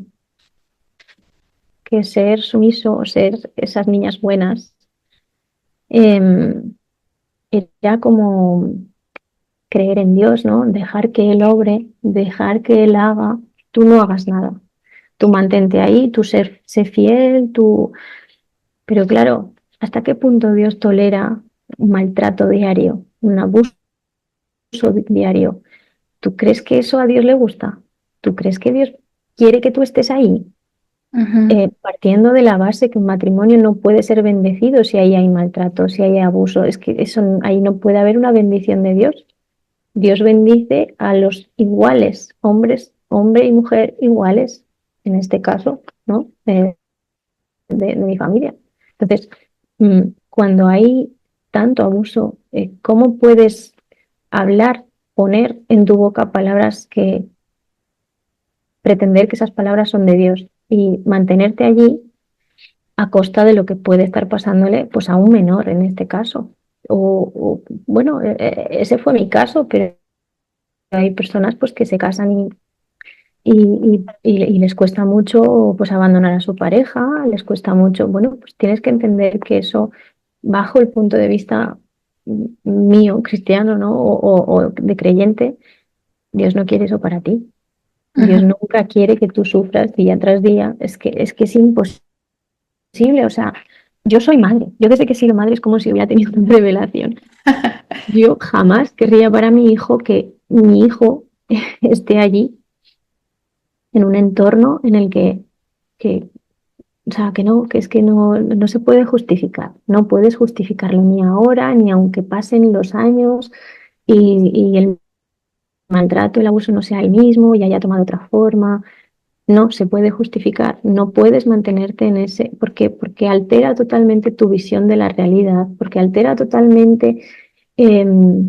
ser sumiso o ser esas niñas buenas em, era como creer en Dios, ¿no? Dejar que Él obre, dejar que Él haga, tú no hagas nada. Tú mantente ahí, tú sé fiel, tú... Pero claro, ¿hasta qué punto Dios tolera un maltrato diario, un abuso diario? ¿Tú crees que eso a Dios le gusta? ¿Tú crees que Dios quiere que tú estés ahí? Ujú, Partiendo de la base que un matrimonio no puede ser bendecido si ahí hay maltrato, si ahí hay abuso, es que eso, ahí no puede haber una bendición de Dios. Dios bendice a los iguales, hombres, hombre y mujer iguales, en este caso, ¿no? De mi familia. Entonces, cuando hay tanto abuso, ¿cómo puedes hablar, poner en tu boca palabras que pretender que esas palabras son de Dios y mantenerte allí a costa de lo que puede estar pasándole pues a un menor en este caso? Bueno, ese fue mi caso, pero hay personas pues que se casan y les cuesta mucho pues abandonar a su pareja, les cuesta mucho, bueno, pues tienes que entender que eso, bajo el punto de vista mío, cristiano, ¿no? O de creyente, Dios no quiere eso para ti. Dios ujú. nunca quiere que tú sufras día tras día. Es imposible. O sea, yo soy madre. Yo desde que he sido madre es como si hubiera tenido una revelación. Yo jamás querría para mi hijo que mi hijo esté allí en un entorno en el que o sea, que no, que es que no se puede justificar. No puedes justificarlo ni ahora, ni aunque pasen los años y el maltrato, el abuso no sea el mismo y haya tomado otra forma. No se puede justificar. No puedes mantenerte en ese, porque altera totalmente tu visión de la realidad, porque altera totalmente em,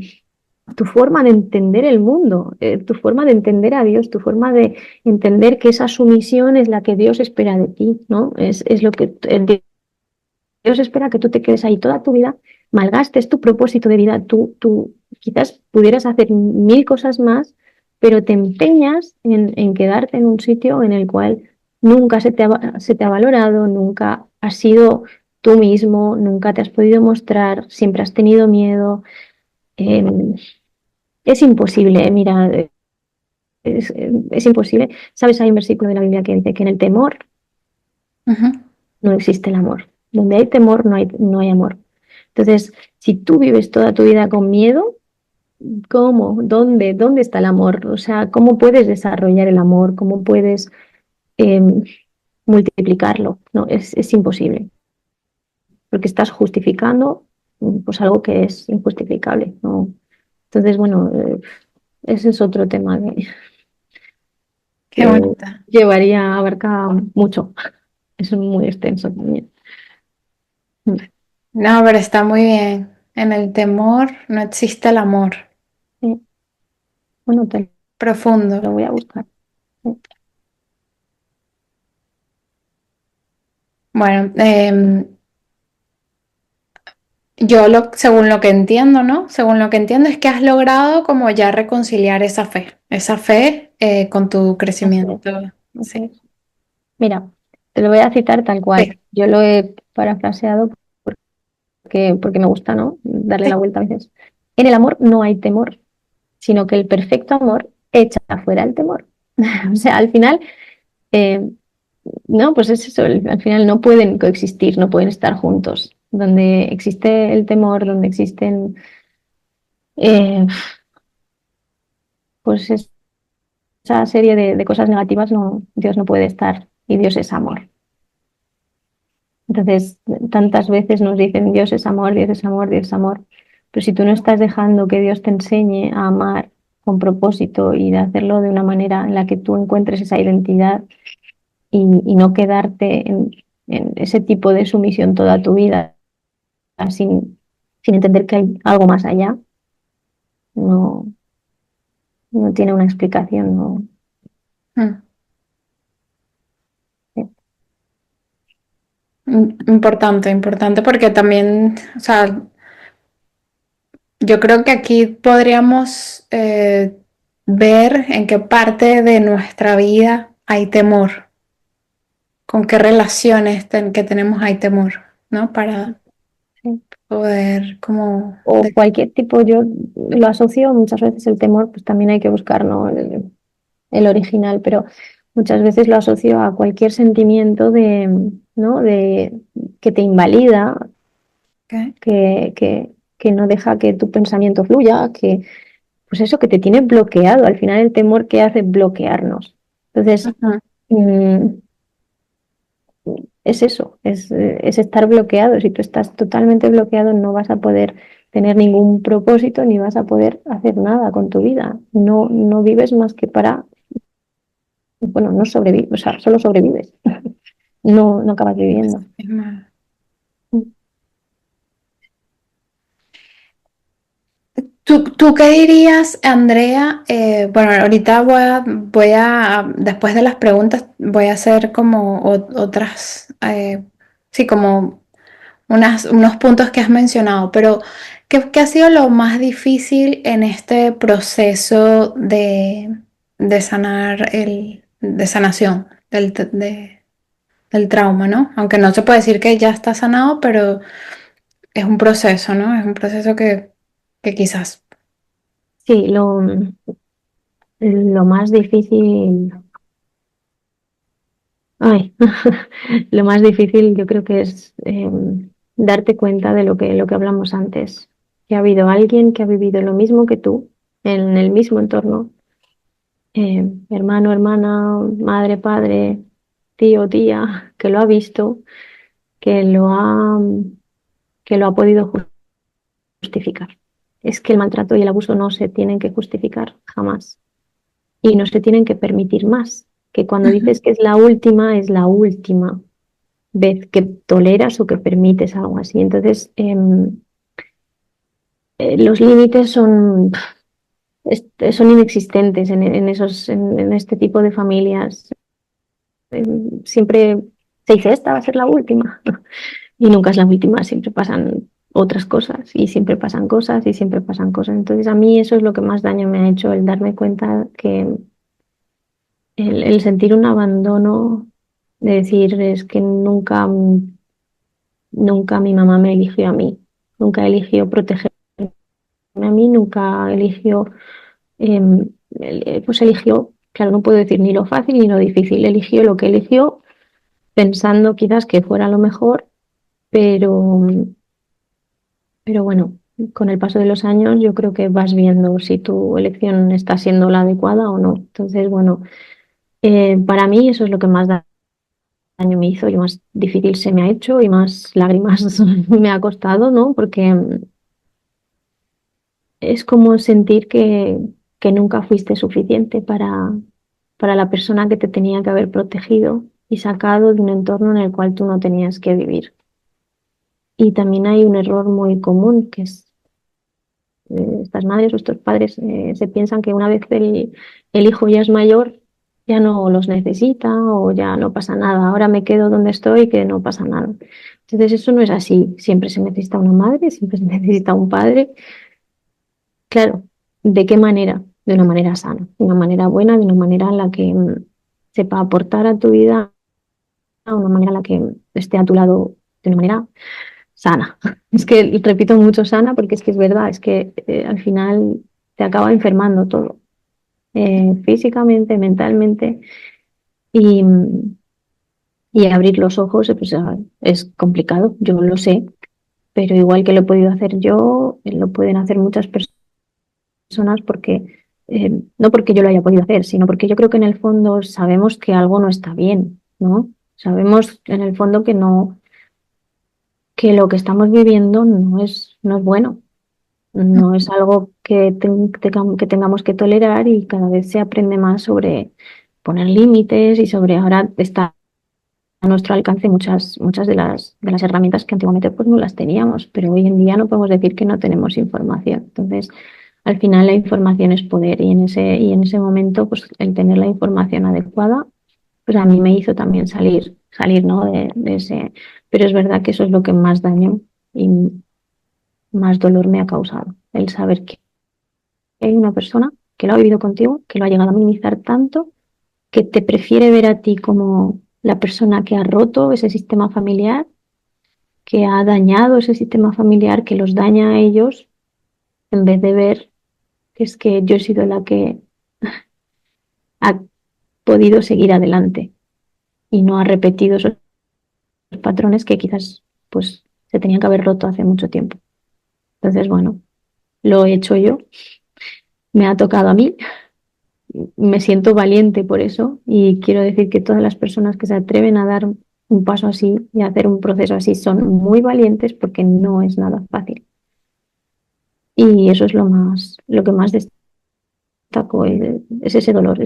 tu forma de entender el mundo, tu forma de entender a Dios, tu forma de entender que esa sumisión es la que Dios espera de ti, ¿no? Es lo que Dios espera, que tú te quedes ahí toda tu vida, malgastes tu propósito de vida. Tú quizás pudieras hacer mil cosas más, pero te empeñas en quedarte en un sitio en el cual nunca se te ha valorado, nunca has sido tú mismo, nunca te has podido mostrar, siempre has tenido miedo. Eh, es imposible, mira, es imposible. ¿Sabes? Hay un versículo de la Biblia que dice que en el temor Ujú, no existe el amor. Donde hay temor no hay amor. Entonces, si tú vives toda tu vida con miedo, ¿cómo? ¿Dónde está el amor? O sea, ¿cómo puedes desarrollar el amor? ¿Cómo puedes eh, multiplicarlo? No, es imposible, porque estás justificando pues algo que es injustificable, ¿no? Entonces, bueno, ese es otro tema qué que bonita. abarca mucho. Es muy extenso también. Mm. No, pero está muy bien. En el temor no existe el amor Sí. Bueno, te profundo. lo voy a buscar. Sí. Bueno, según lo que entiendo, ¿no? Según lo que entiendo es que has logrado como ya reconciliar esa fe con tu Así es, crecimiento. así Sí, es. Mira, te lo voy a citar tal cual. sí, Yo lo he parafraseado porque me gusta, ¿no? Darle la sí. vuelta a veces. En el amor no hay temor, sino que el perfecto amor echa afuera el temor. O sea, al final, eh, no, pues es eso, al final no pueden coexistir, no pueden estar juntos. Donde existe el temor, donde existen eh, pues esa serie de cosas negativas, no, Dios no puede estar y Dios es amor. Entonces, tantas veces nos dicen Dios es amor, Dios es amor, Dios es amor, pero si tú no estás dejando que Dios te enseñe a amar con propósito y de hacerlo de una manera en la que tú encuentres esa identidad y no quedarte en ese tipo de sumisión toda tu vida sin entender que hay algo más allá, no, no tiene una explicación. No. Mm. Importante, importante porque también, o sea, yo creo que aquí podríamos ver en qué parte de nuestra vida hay temor, con qué relaciones que tenemos hay temor, ¿no? Para Sí. poder como... O cualquier tipo, yo lo asocio muchas veces el temor, pues también hay que buscar, ¿no? El original, pero muchas veces lo asocio a cualquier sentimiento ¿no? De que te invalida, ¿qué? que no deja que tu pensamiento fluya, que, pues eso, que te tiene bloqueado. Al final el temor que hace bloquearnos. Entonces, Ujú. mm, es eso, es estar bloqueado. Si tú estás totalmente bloqueado, no vas a poder tener ningún propósito ni vas a poder hacer nada con tu vida. No, no vives más que para, bueno, no sobrevives, o sea, solo sobrevives. No, no acabas viviendo. Es más. ¿Tú qué dirías, Andrea? Bueno, ahorita después de las preguntas, voy a hacer como otras, sí, como unos puntos que has mencionado, pero ¿qué ha sido lo más difícil en este proceso de sanar de sanación del trauma, ¿no? Aunque no se puede decir que ya está sanado, pero es un proceso, ¿no? Es un proceso que quizás... Sí, lo más difícil, ay, lo más difícil yo creo que es darte cuenta de lo que hablamos antes, que ha habido alguien que ha vivido lo mismo que tú, en el mismo entorno, hermano, hermana, madre, padre, tío, tía, que lo ha visto, que lo ha, que lo ha podido justificar. Es que el maltrato y el abuso no se tienen que justificar jamás y no se tienen que permitir más, que cuando Ujú. dices que es la última vez que toleras o que permites algo así. Entonces, los límites son inexistentes en este tipo de familias. Siempre se dice, esta va a ser la última. Y nunca es la última, siempre pasan otras cosas y siempre pasan cosas y siempre pasan cosas. Entonces, a mí eso es lo que más daño me ha hecho, el darme cuenta que el sentir un abandono, de decir, es que nunca mi mamá me eligió a mí, nunca eligió protegerme a mí, nunca eligió, pues eligió, claro, no puedo decir ni lo fácil ni lo difícil, eligió lo que eligió pensando quizás que fuera lo mejor, pero, pero bueno, con el paso de los años yo creo que vas viendo si tu elección está siendo la adecuada o no. Entonces, bueno, para mí eso es lo que más daño me hizo y más difícil se me ha hecho y más lágrimas me ha costado, ¿no? Porque es como sentir que nunca fuiste suficiente para la persona que te tenía que haber protegido y sacado de un entorno en el cual tú no tenías que vivir. Y también hay un error muy común, que es estas madres o estos padres se piensan que una vez el hijo ya es mayor, ya no los necesita o ya no pasa nada. Ahora me quedo donde estoy, que no pasa nada. Entonces eso no es así. Siempre se necesita una madre, siempre se necesita un padre. Claro, ¿de qué manera? De una manera sana, de una manera buena, de una manera en la que sepa aportar a tu vida, de una manera en la que esté a tu lado de una manera sana. Es que repito mucho sana porque es que es verdad, es que al final te acaba enfermando todo, físicamente, mentalmente. Y, Y abrir los ojos, pues, es complicado, yo lo sé, pero igual que lo he podido hacer yo, lo pueden hacer muchas personas porque, no porque yo lo haya podido hacer, sino porque yo creo que en el fondo sabemos que algo no está bien, ¿no? Sabemos en el fondo que no, que lo que estamos viviendo no es bueno, no es algo que, que tengamos que tolerar y cada vez se aprende más sobre poner límites y sobre ahora está a nuestro alcance muchas de las herramientas que antiguamente pues no las teníamos, pero hoy en día no podemos decir que no tenemos información. Entonces, al final la información es poder y en ese momento pues el tener la información adecuada pues a mí me hizo también salir, ¿no? de ese, pero es verdad que eso es lo que más daño y más dolor me ha causado, el saber que hay una persona que lo ha vivido contigo, que lo ha llegado a minimizar tanto, que te prefiere ver a ti como la persona que ha roto ese sistema familiar, que ha dañado ese sistema familiar, que los daña a ellos, en vez de ver que es que yo he sido la que ha podido seguir adelante y no ha repetido esos patrones que quizás pues se tenían que haber roto hace mucho tiempo. Entonces, bueno, lo he hecho yo, me ha tocado a mí, me siento valiente por eso y quiero decir que todas las personas que se atreven a dar un paso así y a hacer un proceso así son muy valientes porque no es nada fácil. Y eso es lo que más destaco, es ese dolor,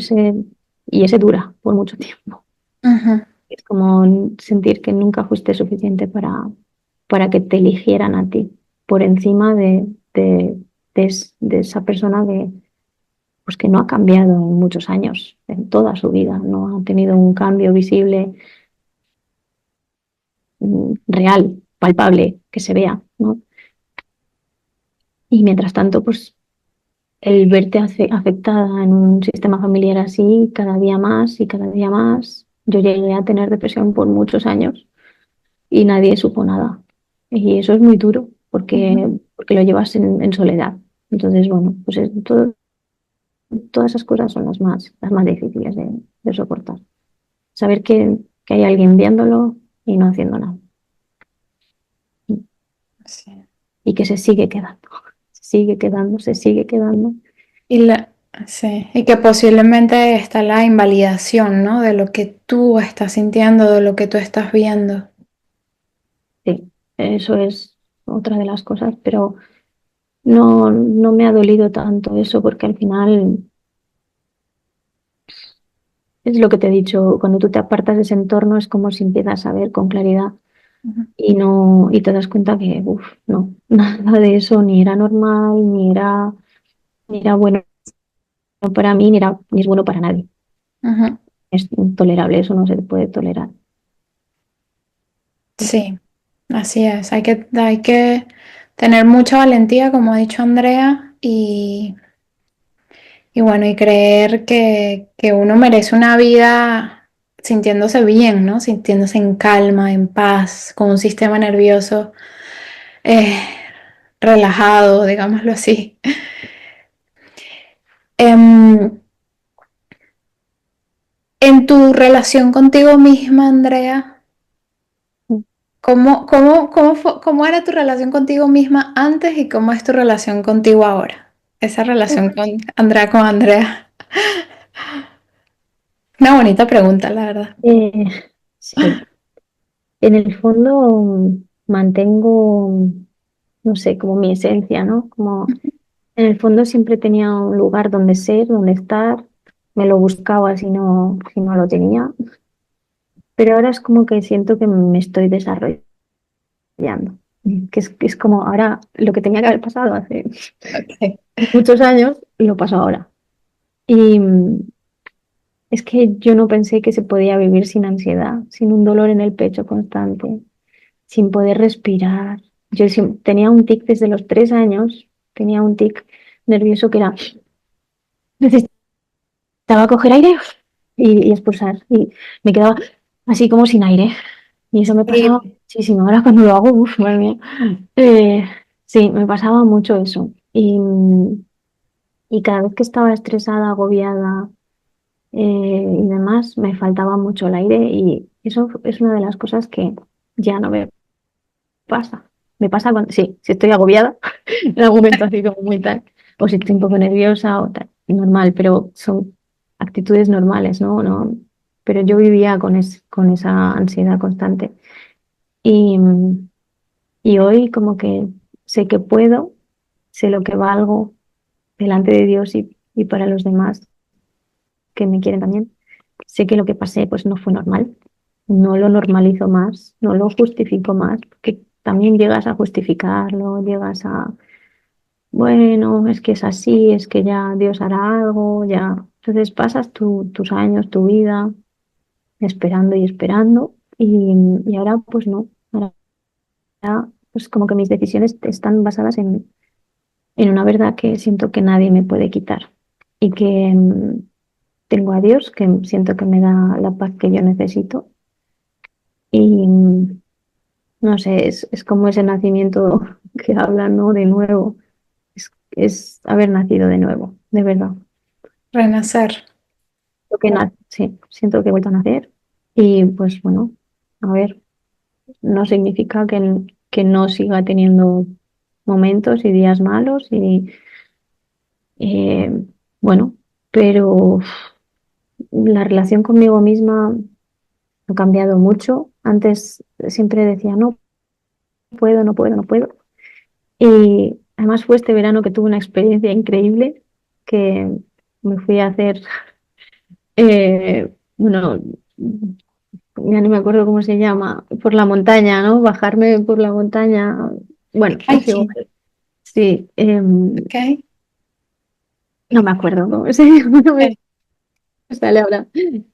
y ese dura por mucho tiempo. Ujú. Es como sentir que nunca fuiste suficiente para que te eligieran a ti por encima de esa persona pues que no ha cambiado en muchos años, en toda su vida, no ha tenido un cambio visible, real, palpable, que se vea, ¿no? Y mientras tanto, pues el verte afectada en un sistema familiar así, cada día más y cada día más, yo llegué a tener depresión por muchos años y nadie supo nada. Y eso es muy duro Ujú. porque lo llevas en soledad. Entonces, bueno, pues todas esas cosas son las más difíciles de soportar. Saber que hay alguien viéndolo y no haciendo nada. Sí. Y que se sigue quedando, se sigue quedando, se sigue quedando. Y sí, y que posiblemente está la invalidación, ¿no? De lo que tú estás sintiendo, de lo que tú estás viendo. Sí, eso es otra de las cosas, pero no me ha dolido tanto eso porque al final es lo que te he dicho, cuando tú te apartas de ese entorno es como si empiezas a ver con claridad Ujú. y te das cuenta que, uff, no, nada de eso ni era normal, ni era bueno para mí, ni es bueno para nadie. Ujú. Es intolerable, eso no se puede tolerar. Sí, así es. Hay que tener mucha valentía, como ha dicho Andrea, y bueno, y creer que uno merece una vida sintiéndose bien, ¿no? Sintiéndose en calma, en paz, con un sistema nervioso eh, relajado, digámoslo así. Em, en tu relación contigo misma, Andrea, ¿cómo era tu relación contigo misma antes y cómo es tu relación contigo ahora? Esa relación con Andrea. Una bonita pregunta, la verdad. Eh, sí, en el fondo mantengo, no sé, como mi esencia, ¿no? Como en el fondo siempre tenía un lugar donde ser, donde estar, me lo buscaba si no lo tenía, pero ahora es como que siento que me estoy desarrollando, que es como ahora lo que tenía que haber pasado hace Ok. muchos años, lo paso ahora. Y es que yo no pensé que se podía vivir sin ansiedad, sin un dolor en el pecho constante, sin poder respirar. Yo tenía un tic desde los 3 años, tenía un tic nervioso que era, necesitaba coger aire y expulsar. Y me quedaba así como sin aire. Y eso me pasaba Sí. muchísimo. Ahora cuando lo hago, uff, madre mía. Eh, sí, me pasaba mucho eso. Y cada vez que estaba estresada, agobiada y demás, me faltaba mucho el aire Eso es una de las cosas que ya no me pasa. Me pasa cuando, sí, si estoy agobiada, en algún momento así como muy tal, o si estoy un poco nerviosa o tal, normal, pero son actitudes normales, ¿no? No, pero yo vivía con esa ansiedad constante. Y, y hoy como que sé que puedo, sé lo que valgo delante de Dios y para los demás que me quieren también. Sé que lo que pasé pues no fue normal, no lo normalizo más, no lo justifico más, porque también llegas a justificarlo, llegas a, bueno, es que es así, es que ya Dios hará algo, ya. Entonces pasas tus años, tu vida esperando y esperando y ahora pues no, ahora pues como que mis decisiones están basadas en una verdad que siento que nadie me puede quitar y que tengo a Dios que siento que me da la paz que yo necesito y no sé, es como ese nacimiento que hablan, ¿no? De nuevo, es haber nacido de nuevo, de verdad. Renacer. Sí, siento que he vuelto a nacer y pues bueno, a ver, no significa que no siga teniendo momentos y días malos y eh, bueno, pero la relación conmigo misma ha cambiado mucho. Antes siempre decía, no puedo, no puedo, no puedo. Y además fue este verano que tuve una experiencia increíble que me fui a hacer, bueno, ya no me acuerdo cómo se llama, por la montaña, ¿no? Bajarme por la montaña. Bueno, es Hiking. igual. Sí, Ok. no me acuerdo cómo se llama, no me Ok. sale ahora.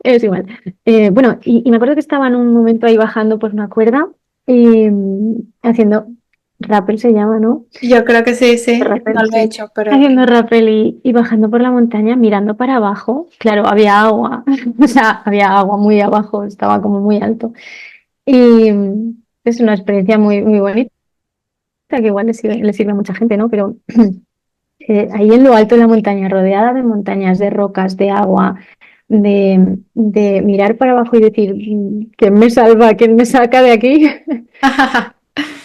Es igual. Bueno, y me acuerdo que estaba en un momento ahí bajando por una cuerda y haciendo rappel se llama, ¿no? Yo creo que sí, sí. No Rappel, lo he sí. hecho, pero Haciendo rappel y bajando por la montaña, mirando para abajo. Claro, había agua, o sea, había agua muy abajo, estaba como muy alto. Y es una experiencia muy, muy bonita, que igual le sirve a mucha gente, ¿no? Pero ahí en lo alto de la montaña, rodeada de montañas, de rocas, de agua, de mirar para abajo y decir, ¿quién me salva? ¿Quién me saca de aquí?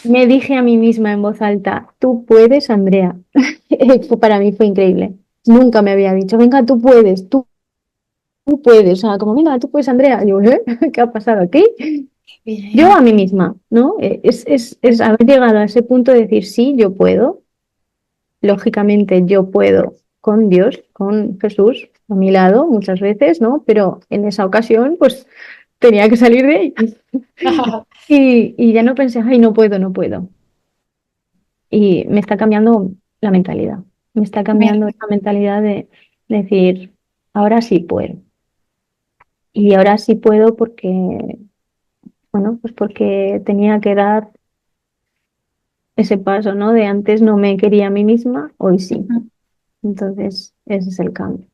Me dije a mí misma en voz alta, tú puedes, Andrea. Para mí fue increíble. Nunca me había dicho, venga, tú puedes. O sea, como, venga, tú puedes, Andrea. Y yo, ¿eh? ¿Qué ha pasado aquí? Yo bien. a mí misma, ¿no? Es haber llegado a ese punto de decir, sí, yo puedo. Lógicamente, yo puedo con Dios, con Jesús a mi lado muchas veces, ¿no? Pero en esa ocasión, pues tenía que salir de ahí. Y ya no pensé, ay, no puedo, no puedo. Y me está cambiando la mentalidad. Me está cambiando Mira, esa mentalidad de decir, ahora sí puedo. Y ahora sí puedo porque, bueno, pues porque tenía que dar ese paso, ¿no? De antes no me quería a mí misma, hoy sí. ujú, Entonces, ese es el cambio.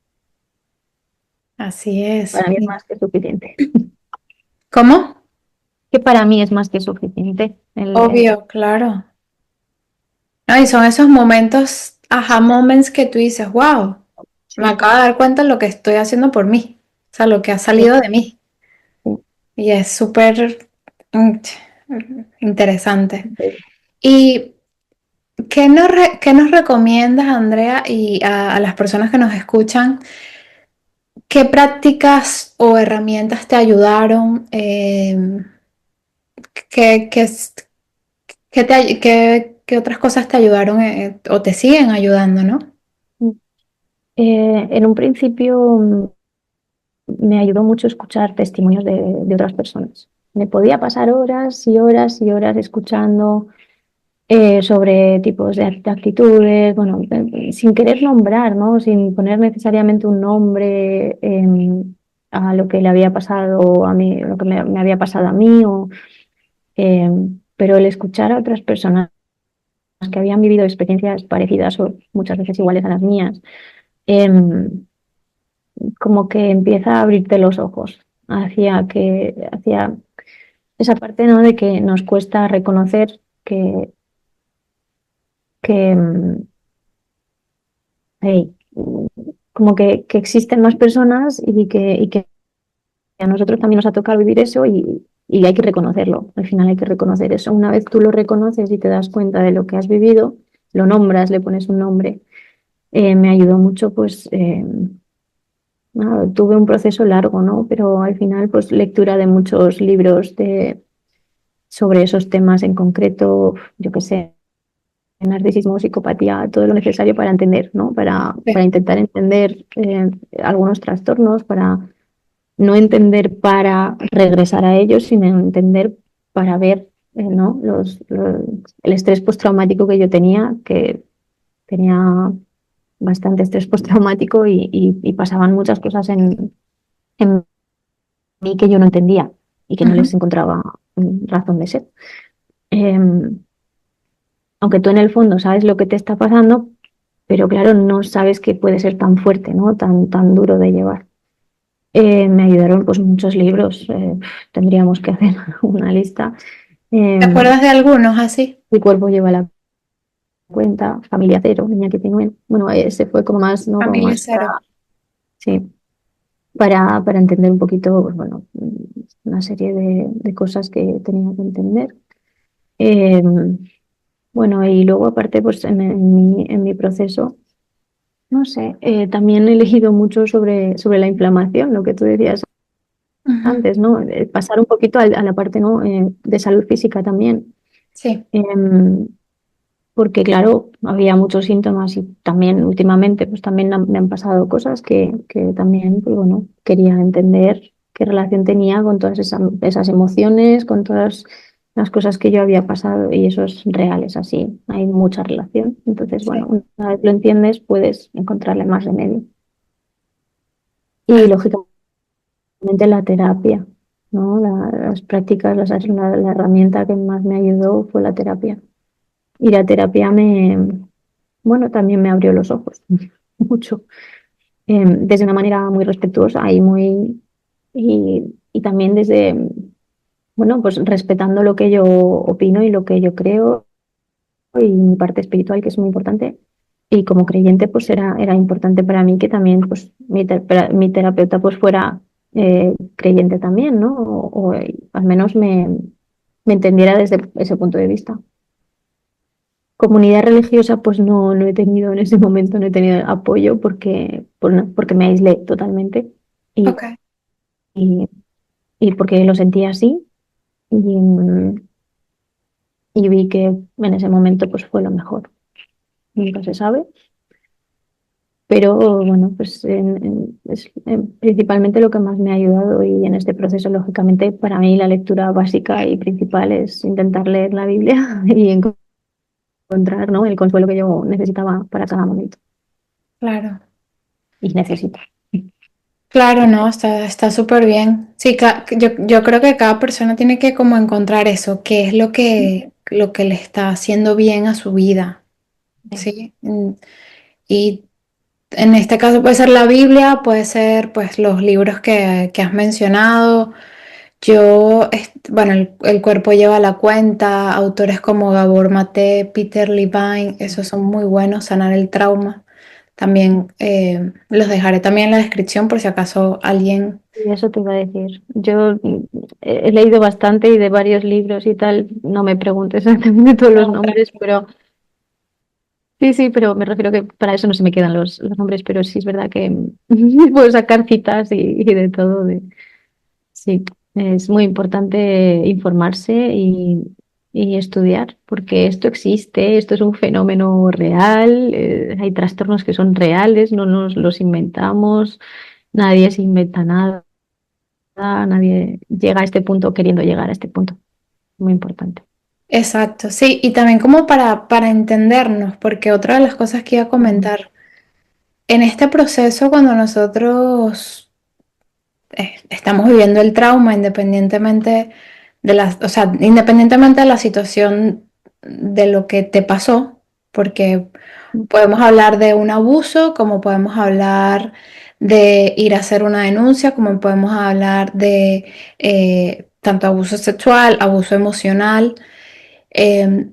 así es. Para mí es más que suficiente. ¿Cómo? Que para mí es más que suficiente. Obvio, claro. No, y son esos momentos, aha moments que tú dices, wow, me Sí, acabo de dar cuenta de lo que estoy haciendo por mí, o sea, lo que ha sí, salido de mí. sí. Y es súper mm, interesante. Sí. ¿Y qué nos recomiendas, Andrea, y a las personas que nos escuchan? ¿Qué prácticas o herramientas te ayudaron? ¿Qué, qué, qué otras cosas te ayudaron o te siguen ayudando, ¿no? En un principio me ayudó mucho escuchar testimonios de otras personas. Me podía pasar horas y horas y horas escuchando sobre tipos de actitudes, bueno, sin querer nombrar, ¿no? Sin poner necesariamente un nombre a lo que le había pasado a mí, lo que me había pasado a mí, pero el escuchar a otras personas que habían vivido experiencias parecidas o muchas veces iguales a las mías, em, como que empieza a abrirte los ojos hacia esa parte, ¿no? De que nos cuesta reconocer que hey, como que existen más personas y que a nosotros también nos ha tocado vivir eso y hay que reconocerlo. Al final hay que reconocer eso. Una vez tú lo reconoces y te das cuenta de lo que has vivido, lo nombras, le pones un nombre, me ayudó mucho, pues nada, tuve un proceso largo, ¿no? Pero al final, pues lectura de muchos libros sobre esos temas en concreto, yo qué sé, narcisismo, psicopatía, todo lo necesario para entender, ¿no? Para Sí. intentar entender algunos trastornos, para no entender para regresar a ellos, sino entender para ver, ¿no? El estrés postraumático que yo tenía, que tenía bastante estrés postraumático y pasaban muchas cosas en mí que yo no entendía y que no les Ujú. encontraba razón de ser. Em, Aunque tú en el fondo sabes lo que te está pasando, pero claro, no sabes que puede ser tan fuerte, ¿no? Tan duro de llevar. Me ayudaron pues muchos libros, tendríamos que hacer una lista. ¿Te Eh, acuerdas de algunos así? Mi cuerpo lleva la cuenta, Familia Cero, Niña que tengo. Bueno, ese fue como más, ¿no? Como Familia más Cero. sí, para entender un poquito, pues bueno, una serie de cosas que tenía que entender. Eh, bueno, y luego aparte, pues en mi proceso, no sé, también he leído mucho sobre la inflamación, lo que tú decías Ujú. antes, ¿no? Pasar un poquito a la parte, ¿no? De salud física también. Sí, Em, Porque claro, había muchos síntomas y también últimamente pues también me han pasado cosas que también, pues bueno, quería entender qué relación tenía con todas esas emociones, con todas las cosas que yo había pasado y eso es real, es así, hay mucha relación. Entonces, bueno, sí. una vez lo entiendes, puedes encontrarle más remedio. Y Ah, lógicamente la terapia, ¿no? Las prácticas, la herramienta que más me ayudó fue la terapia. Y la terapia bueno, también me abrió los ojos mucho, desde una manera muy respetuosa y también desde, bueno, pues respetando lo que yo opino y lo que yo creo y mi parte espiritual, que es muy importante. Y como creyente, pues era importante para mí que también pues, mi terapeuta pues fuera creyente también, ¿no? O al menos me entendiera desde ese punto de vista. Comunidad religiosa, pues no he tenido en ese momento, no he tenido apoyo porque me aislé totalmente y, ok. y, y porque lo sentía así y vi que en ese momento pues fue lo mejor. Nunca se sabe, pero bueno, pues es principalmente lo que más me ha ayudado y en este proceso, lógicamente, para mí la lectura básica y principal es intentar leer la Biblia y encontrar, ¿no? El consuelo que yo necesitaba para cada momento Claro. y necesito. Claro, no, está súper bien. Sí, yo creo que cada persona tiene que como encontrar eso, qué es lo que le está haciendo bien a su vida, Sí. ¿sí? Y en este caso puede ser la Biblia, puede ser pues los libros que has mencionado. Bueno, el cuerpo lleva la cuenta, autores como Gabor Maté, Peter Levine, esos son muy buenos, sanar el trauma. También los dejaré también en la descripción por si acaso alguien... Y eso te iba a decir. Yo he leído bastante y de varios libros y tal. No me preguntes exactamente todos los No, nombres, pero sí, sí, pero me refiero que para eso no se me quedan los nombres, pero sí es verdad que puedo sacar citas y de todo. Sí, es muy importante informarse y estudiar, porque esto existe, esto es un fenómeno real, hay trastornos que son reales, no nos los inventamos, nadie se inventa nada. Nadie llega a este punto queriendo llegar a este punto. Muy importante. exacto, sí, y también como para entendernos, porque otra de las cosas que iba a Ujú. comentar, en este proceso cuando nosotros estamos viviendo el trauma, independientemente o sea, independientemente de la situación de lo que te pasó, porque podemos hablar de un abuso, como podemos hablar de ir a hacer una denuncia, como podemos hablar de tanto abuso sexual, abuso emocional. eh,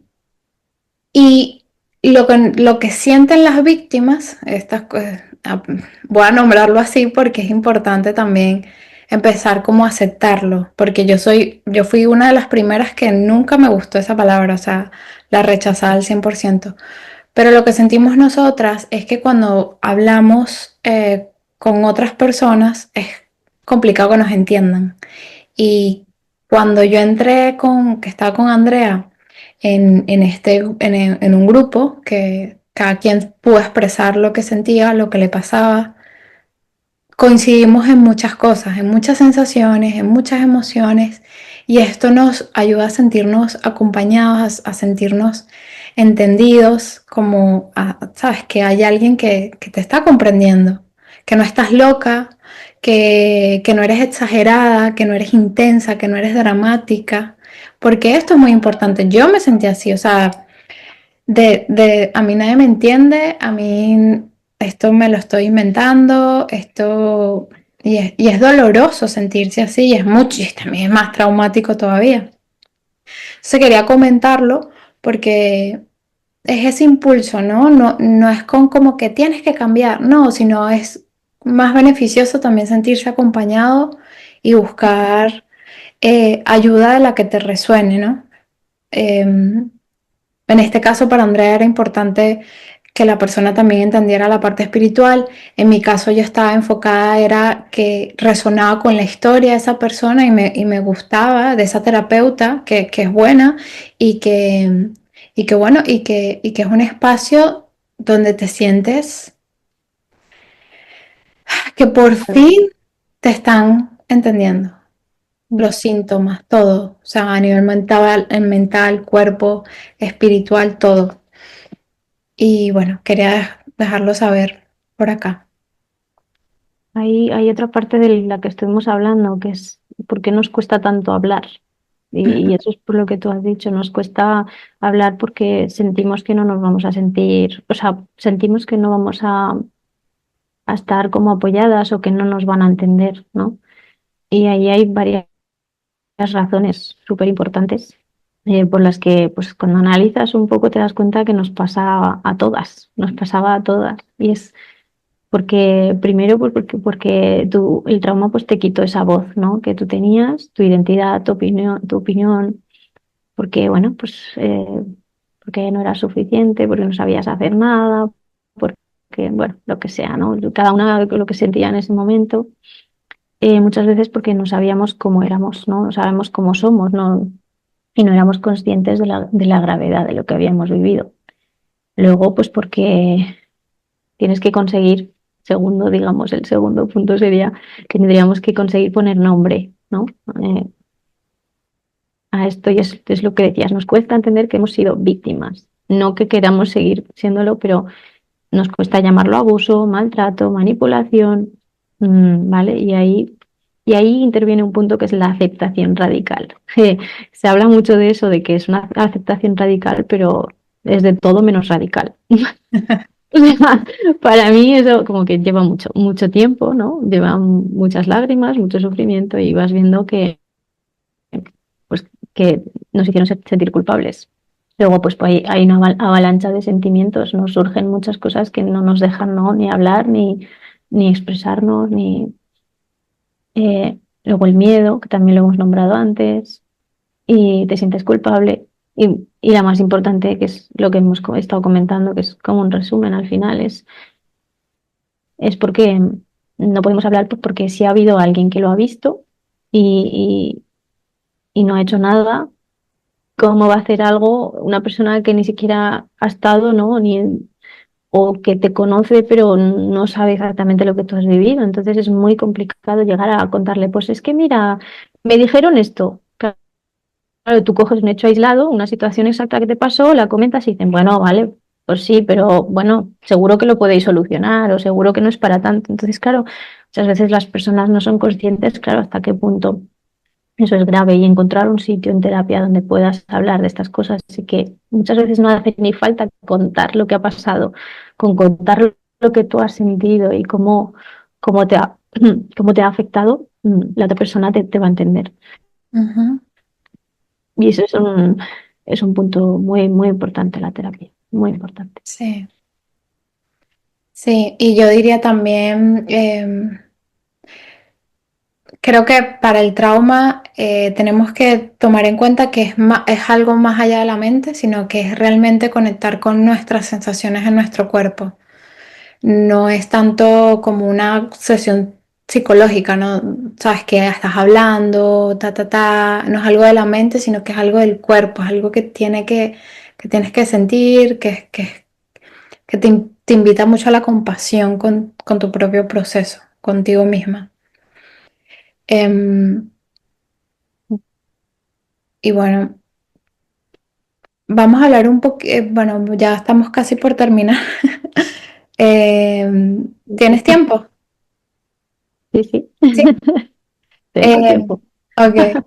y lo que sienten las víctimas, voy a nombrarlo así porque es importante también empezar como a aceptarlo, porque yo fui una de las primeras que nunca me gustó esa palabra, o sea, la rechazaba al 100%. Pero lo que sentimos nosotras es que cuando hablamos con otras personas es complicado que nos entiendan. Y cuando yo entré que estaba con Andrea en un grupo que cada quien pudo expresar lo que sentía, lo que le pasaba, coincidimos en muchas cosas, en muchas sensaciones, en muchas emociones, y esto nos ayuda a sentirnos acompañados, a sentirnos entendidos, como, sabes, que hay alguien que te está comprendiendo, que no estás loca, que no eres exagerada, que no eres intensa, que no eres dramática, porque esto es muy importante. Yo me sentí así, o sea, a mí nadie me entiende, a mí esto me lo estoy inventando, y es doloroso sentirse así, y es mucho, y también es más traumático todavía. Entonces quería comentarlo porque es ese impulso, ¿no? No es con como que tienes que cambiar, no, sino es más beneficioso también sentirse acompañado y buscar ayuda de la que te resuene, ¿no? Em, en este caso, para Andrea era importante que la persona también entendiera la parte espiritual. En mi caso, yo estaba enfocada, era que resonaba con la historia de esa persona y me gustaba de esa terapeuta que es buena y que bueno, y que es un espacio donde te sientes que por fin te están entendiendo los síntomas, todo, o sea, a nivel mental, cuerpo, espiritual, todo. Y bueno, quería dejarlo saber por acá. Hay otra parte de la que estuvimos hablando, que es por qué nos cuesta tanto hablar. Y eso es por lo que tú has dicho, nos cuesta hablar porque sentimos que no nos vamos a sentir, o sea, sentimos que no vamos a estar como apoyadas o que no nos van a entender, ¿no? Y ahí hay varias razones súper importantes por las que, pues, cuando analizas un poco te das cuenta que nos pasa a todas, nos pasaba a todas. Y es porque, primero, pues porque el trauma pues, te quitó esa voz, ¿no? Que tú tenías, tu identidad, tu opinión, porque, bueno, pues, porque no era suficiente, porque no sabías hacer nada, porque, bueno, lo que sea, ¿no? Cada una lo que sentía en ese momento. Muchas veces porque no sabíamos cómo éramos, ¿no? No sabemos cómo somos, ¿no? Y no éramos conscientes de la gravedad de lo que habíamos vivido. Luego, pues porque tienes que conseguir, segundo, digamos, el segundo punto sería que tendríamos que conseguir poner nombre, ¿no? Eh, a esto y es lo que decías, nos cuesta entender que hemos sido víctimas, no que queramos seguir siéndolo, pero nos cuesta llamarlo abuso, maltrato, manipulación, ¿vale? Y ahí interviene un punto que es la aceptación radical. Se habla mucho de eso, de que es una aceptación radical, pero es de todo menos radical. O sea, para mí eso como que lleva mucho, mucho tiempo, ¿no? Lleva muchas lágrimas, mucho sufrimiento y vas viendo pues, que nos hicieron sentir culpables. Luego, pues hay una avalancha de sentimientos, nos surgen muchas cosas que no nos dejan, ¿no? Ni hablar, ni expresarnos, luego el miedo, que también lo hemos nombrado antes, y te sientes culpable. Y la más importante, que es lo que hemos estado comentando, que es como un resumen al final, es porque no podemos hablar pues, porque si ha habido alguien que lo ha visto y no ha hecho nada, ¿cómo va a hacer algo una persona que ni siquiera ha estado, ¿no? O que te conoce pero no sabe exactamente lo que tú has vivido? Entonces es muy complicado llegar a contarle, pues es que mira, me dijeron esto. Claro, tú coges un hecho aislado, una situación exacta que te pasó, la comentas y dicen, bueno, vale, pues sí, pero bueno, seguro que lo podéis solucionar o seguro que no es para tanto. Entonces, claro, muchas veces las personas no son conscientes, claro, hasta qué punto eso es grave y encontrar un sitio en terapia donde puedas hablar de estas cosas. Así que muchas veces no hace ni falta contar lo que ha pasado, con contar lo que tú has sentido y cómo te ha, cómo te ha afectado, la otra persona te va a entender. Ujú. Y eso es un punto muy, muy importante la terapia, muy importante. Sí, sí, y yo diría también Creo que para el trauma tenemos que tomar en cuenta que es algo más allá de la mente, sino que es realmente conectar con nuestras sensaciones en nuestro cuerpo. No es tanto como una sesión psicológica, ¿no? Sabes que estás hablando, no es algo de la mente, sino que es algo del cuerpo, es algo que tienes que sentir, que te invita mucho a la compasión con tu propio proceso, contigo misma. Em, y bueno, vamos a hablar un poco, bueno, ya estamos casi por terminar. ¿Tienes tiempo? Sí, sí, Sí. tengo Eh, tiempo. ok.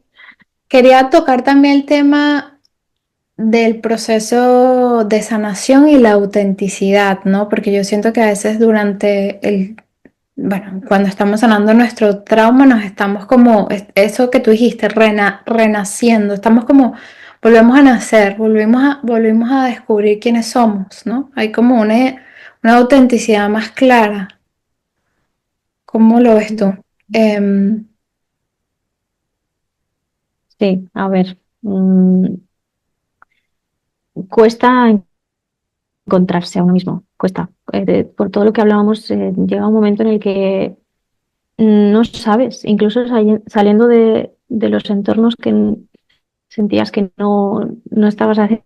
Quería tocar también el tema del proceso de sanación y la autenticidad, ¿no? Porque yo siento que a veces bueno, cuando estamos sanando nuestro trauma, nos estamos como, eso que tú dijiste, renaciendo, estamos como, volvemos a nacer, volvemos a descubrir quiénes somos, ¿no? Hay como una autenticidad más clara. ¿Cómo lo ves tú? Em, Sí, a ver, cuesta encontrarse a uno mismo, cuesta. Por todo lo que hablábamos, llega un momento en el que no sabes, incluso saliendo de los entornos que sentías que no estabas haciendo,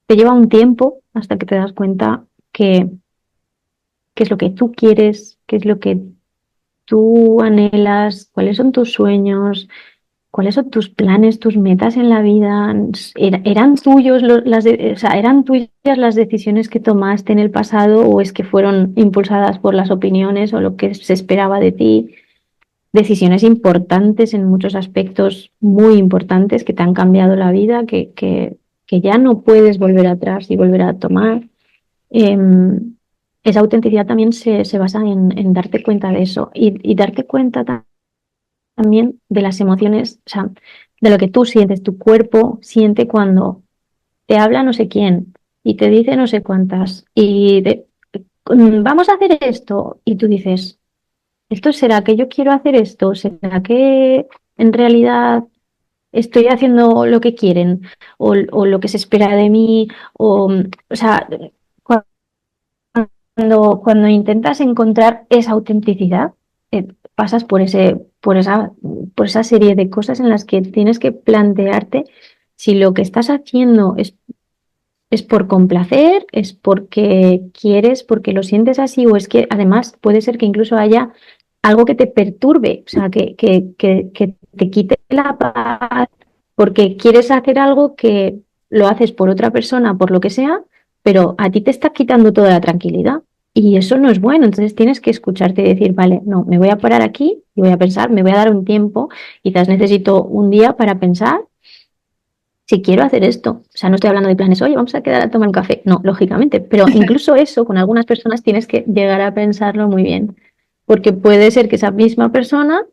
te lleva un tiempo hasta que te das cuenta que qué es lo que tú quieres, qué es lo que tú anhelas, cuáles son tus sueños, cuáles son tus planes, tus metas en la vida. ¿Eran tuyos o sea, eran tuyas las decisiones que tomaste en el pasado o es que fueron impulsadas por las opiniones o lo que se esperaba de ti? Decisiones importantes en muchos aspectos, muy importantes, que te han cambiado la vida, que ya no puedes volver atrás y volver a tomar. Em, Esa autenticidad también se basa en darte cuenta de eso y darte cuenta también de las emociones, o sea, de lo que tú sientes, tu cuerpo siente cuando te habla no sé quién y te dice no sé cuántas vamos a hacer esto y tú dices, ¿esto será que yo quiero hacer esto? ¿Será que en realidad estoy haciendo lo que quieren o lo que se espera de mí? O sea, cuando intentas encontrar esa autenticidad, pasas por esa serie de cosas en las que tienes que plantearte si lo que estás haciendo es por complacer, es porque quieres, porque lo sientes así, o es que además puede ser que incluso haya algo que te perturbe, o sea, que te quite la paz, porque quieres hacer algo que lo haces por otra persona, por lo que sea, pero a ti te está quitando toda la tranquilidad. Y eso no es bueno, entonces tienes que escucharte y decir, vale, no, me voy a parar aquí y voy a pensar, me voy a dar un tiempo, quizás necesito un día para pensar si quiero hacer esto. O sea, no estoy hablando de planes, oye, vamos a quedar a tomar un café. No, lógicamente, pero incluso eso, con algunas personas tienes que llegar a pensarlo muy bien, porque puede ser que esa misma persona,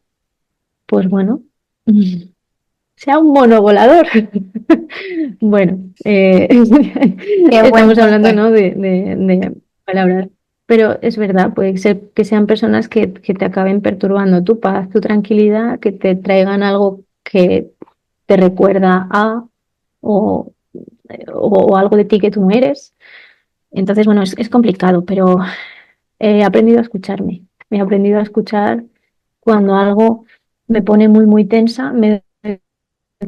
pues bueno, sea un mono volador. Bueno, qué buen estamos punto. hablando, ¿no? De palabras, pero es verdad, puede ser que sean personas que te acaben perturbando tu paz, tu tranquilidad, que te traigan algo que te recuerda a o, o algo de ti que tú no eres. Entonces, bueno, es complicado, pero he aprendido a escucharme. He aprendido a escuchar cuando algo me pone muy, muy tensa, me doy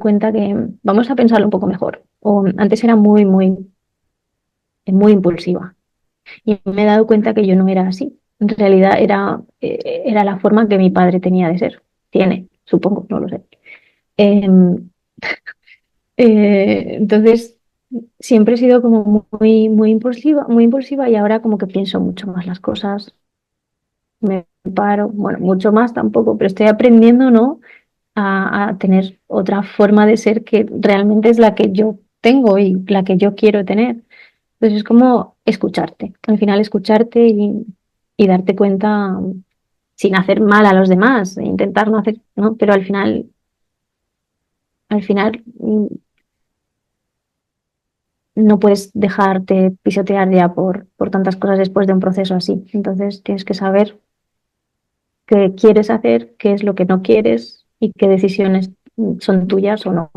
cuenta que vamos a pensarlo un poco mejor. O antes era muy, muy, muy impulsiva y me he dado cuenta que yo no era así. En realidad era la forma que mi padre tenía de ser. Tiene, supongo, no lo sé. Em, entonces, siempre he sido como muy, muy impulsiva y ahora como que pienso mucho más las cosas, me paro, bueno, mucho más tampoco, pero estoy aprendiendo, ¿no? A tener otra forma de ser que realmente es la que yo tengo y la que yo quiero tener. Entonces es como escucharte, al final escucharte y darte cuenta sin hacer mal a los demás, e intentar no hacer, ¿no? Pero al final no puedes dejarte pisotear ya por tantas cosas después de un proceso así. Entonces tienes que saber qué quieres hacer, qué es lo que no quieres y qué decisiones son tuyas o no.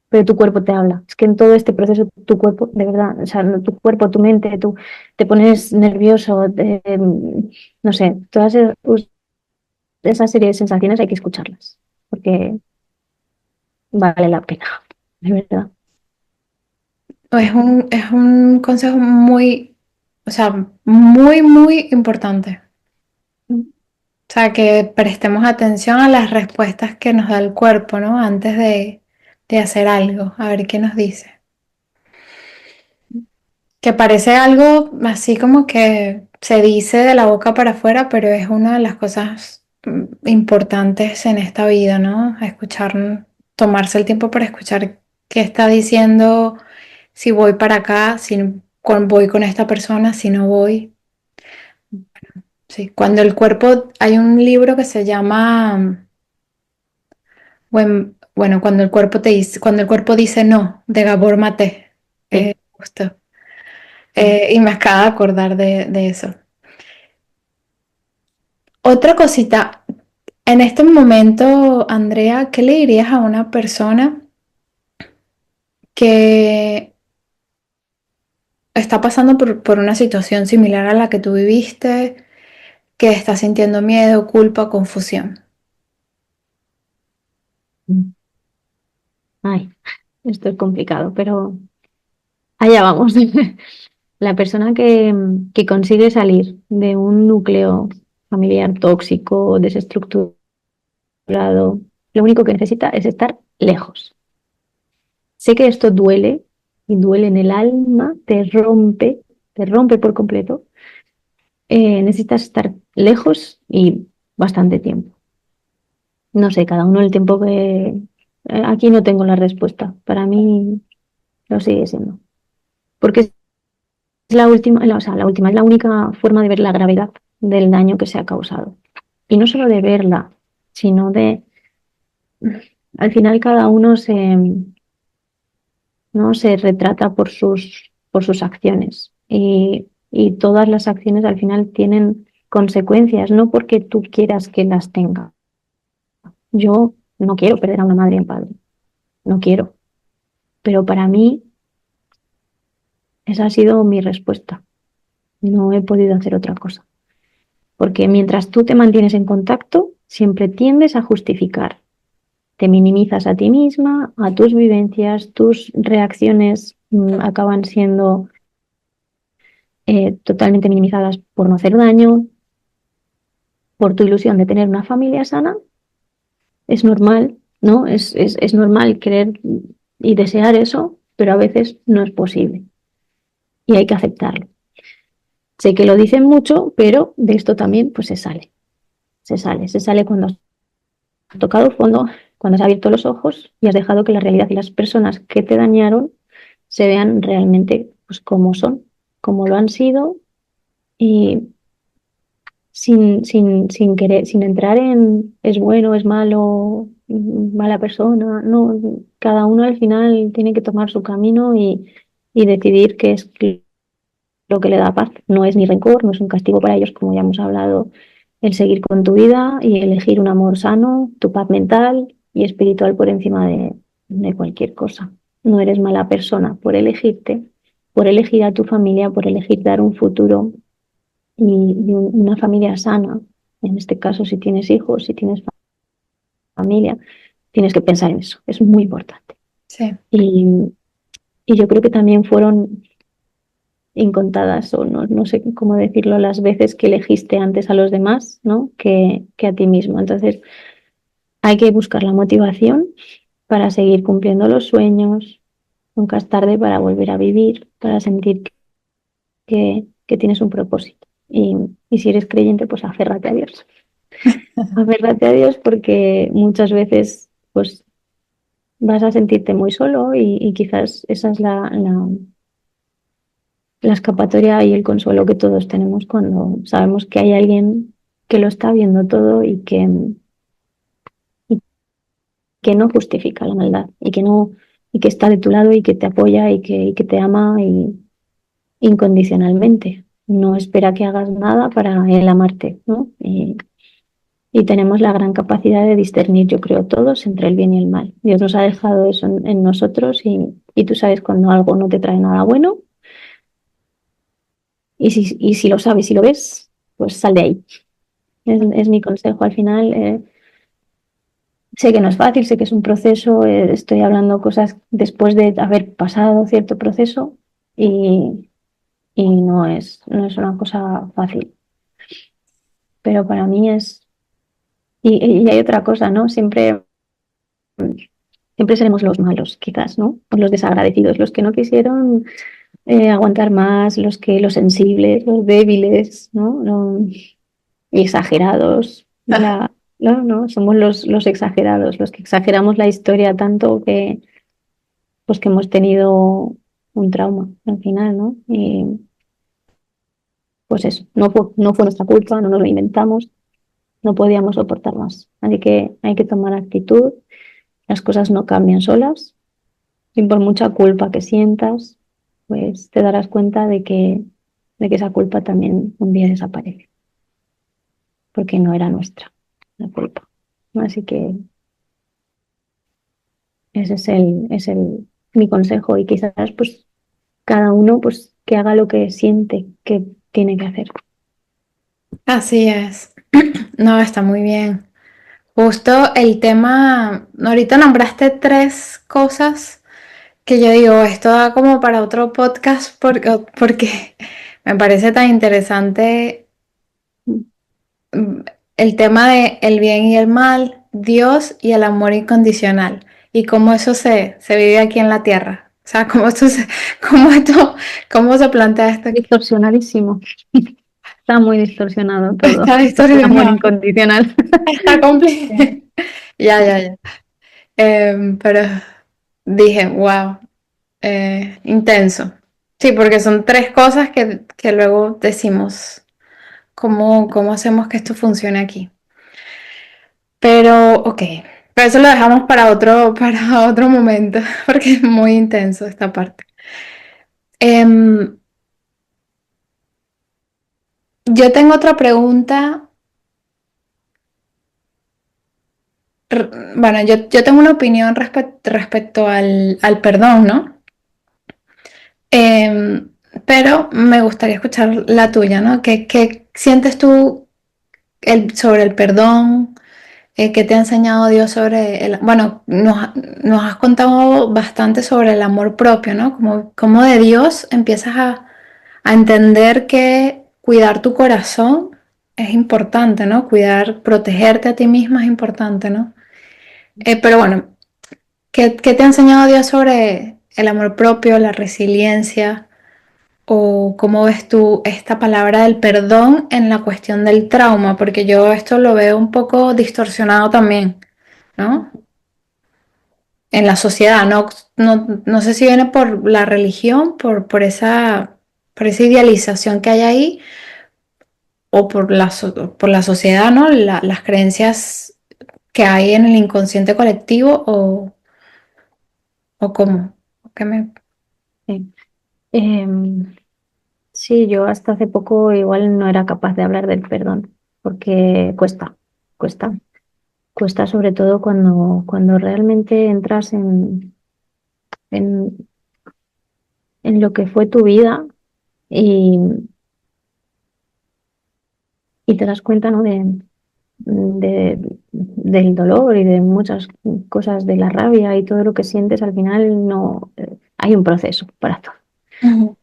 Pero tu cuerpo te habla. Es que en todo este proceso tu cuerpo, de verdad, o sea, tu cuerpo, tu mente, tú te pones nervioso, no sé, todas esa serie de sensaciones hay que escucharlas, porque vale la pena, de verdad. Es un consejo muy, o sea, muy, muy importante. O sea, que prestemos atención a las respuestas que nos da el cuerpo, ¿no? Antes de hacer algo, a ver qué nos dice. Que parece algo así como que se dice de la boca para afuera, pero es una de las cosas importantes en esta vida, ¿no? Escuchar, tomarse el tiempo para escuchar qué está diciendo, si voy para acá, si voy con esta persona, si no voy. Sí, cuando el cuerpo, hay un libro que se llama bueno, cuando el cuerpo te dice, cuando el cuerpo dice no, de Gabor Maté, Sí. justo. Mm. Y me acabo de acordar de eso. Otra cosita, en este momento, Andrea, ¿qué le dirías a una persona que está pasando por una situación similar a la que tú viviste, que está sintiendo miedo, culpa, confusión? Ay, esto es complicado, pero allá vamos. La persona que consigue salir de un núcleo familiar tóxico, desestructurado, lo único que necesita es estar lejos. Sé que esto duele y duele en el alma, te rompe por completo. Necesitas estar lejos y bastante tiempo. No sé, cada uno el tiempo que... aquí no tengo la respuesta. Para mí lo sigue siendo. Porque es la última, o sea, la última es la única forma de ver la gravedad del daño que se ha causado. Y no solo de verla, sino de... Al final cada uno ¿no? se retrata por sus acciones. Y todas las acciones al final tienen consecuencias, no porque tú quieras que las tenga. Yo no quiero perder a una madre y a un padre, no quiero. Pero para mí esa ha sido mi respuesta. No he podido hacer otra cosa. Porque mientras tú te mantienes en contacto, siempre tiendes a justificar. Te minimizas a ti misma, a tus vivencias, tus reacciones acaban siendo totalmente minimizadas por no hacer daño, por tu ilusión de tener una familia sana. Es normal, ¿no? Es normal querer y desear eso, pero a veces no es posible y hay que aceptarlo. Sé que lo dicen mucho, pero de esto también pues se sale cuando has tocado fondo, cuando has abierto los ojos y has dejado que la realidad y las personas que te dañaron se vean realmente pues como son, como lo han sido y sin querer, sin entrar en es bueno, es malo, mala persona, no, cada uno al final tiene que tomar su camino y decidir qué es lo que le da paz. No es ni rencor, no es un castigo para ellos, como ya hemos hablado, el seguir con tu vida y elegir un amor sano, tu paz mental y espiritual por encima de cualquier cosa. No eres mala persona por elegirte, por elegir a tu familia, por elegir dar un futuro y una familia sana. En este caso, si tienes hijos, si tienes familia, tienes que pensar en eso. Es muy importante. Sí. Y, y yo creo que también fueron incontadas, o no, no sé cómo decirlo, las veces que elegiste antes a los demás, ¿no? que a ti mismo. Entonces, hay que buscar la motivación para seguir cumpliendo los sueños. Nunca es tarde para volver a vivir, para sentir que tienes un propósito. Y si eres creyente, pues aférrate a Dios. Aférrate a Dios porque muchas veces pues vas a sentirte muy solo y quizás esa es la escapatoria y el consuelo que todos tenemos cuando sabemos que hay alguien que lo está viendo todo y que no justifica la maldad y que no y que está de tu lado y que te apoya y que te ama incondicionalmente. no espera que hagas nada para él amarte, ¿no? Y tenemos la gran capacidad de discernir, yo creo, todos entre el bien y el mal. Dios nos ha dejado eso en nosotros y tú sabes cuando algo no te trae nada bueno y si lo sabes y lo ves, pues sal de ahí. Es mi consejo al final. Sé que no es fácil, sé que es un proceso, estoy hablando cosas después de haber pasado cierto proceso y, y no es una cosa fácil. Pero para mí es... y hay otra cosa, ¿no? Siempre seremos los malos, quizás, ¿no? O los desagradecidos, los que no quisieron aguantar más, los sensibles, los débiles, ¿no? Y exagerados. No, somos los exagerados, los que exageramos la historia tanto que, pues que hemos tenido un trauma al final, ¿no? Y pues eso, no fue nuestra culpa, no nos lo inventamos, no podíamos soportar más. Así que hay que tomar actitud, las cosas no cambian solas y por mucha culpa que sientas, pues te darás cuenta de que esa culpa también un día desaparece, porque no era nuestra la culpa. Así que ese mi consejo y quizás pues cada uno pues que haga lo que siente que tiene que hacer. Así es. No, está muy bien. Justo el tema, ahorita nombraste tres cosas que yo digo, esto da como para otro podcast porque me parece tan interesante mm, el tema de el bien y el mal, Dios y el amor incondicional y cómo eso se vive aquí en la tierra. O sea, cómo esto, cómo se plantea esto aquí. Distorsionadísimo. Está muy distorsionado todo. Está El amor distorsionado, incondicional. está complicado. Ya, ya, ya. Pero dije, wow, intenso. Sí, porque son tres cosas que luego decimos, ¿cómo hacemos que esto funcione aquí? Pero, ok, pero eso lo dejamos para otro momento, porque es muy intenso esta parte. Em, yo tengo otra pregunta. Bueno, yo tengo una opinión respecto al perdón, ¿no? Em, pero me gustaría escuchar la tuya, ¿no? ¿Qué sientes tú sobre el perdón? ¿Qué te ha enseñado Dios sobre el... Bueno, nos has contado bastante sobre el amor propio, ¿no? Como de Dios empiezas a entender que cuidar tu corazón es importante, ¿no? Protegerte a ti misma es importante, ¿no? Pero bueno, ¿qué te ha enseñado Dios sobre el amor propio, la resiliencia? ¿O cómo ves tú esta palabra del perdón en la cuestión del trauma? Porque yo esto lo veo un poco distorsionado también, ¿no? En la sociedad, no sé si viene por la religión, por esa idealización que hay ahí, o por la sociedad, ¿no? Las creencias que hay en el inconsciente colectivo, o cómo. ¿Qué me... Sí. Em, sí, yo hasta hace poco igual no era capaz de hablar del perdón, porque cuesta, cuesta sobre todo cuando realmente entras en, en lo que fue tu vida y, y te das cuenta, ¿no? Del dolor y de muchas cosas, de la rabia y todo lo que sientes, al final no hay un proceso para todo. Ujú,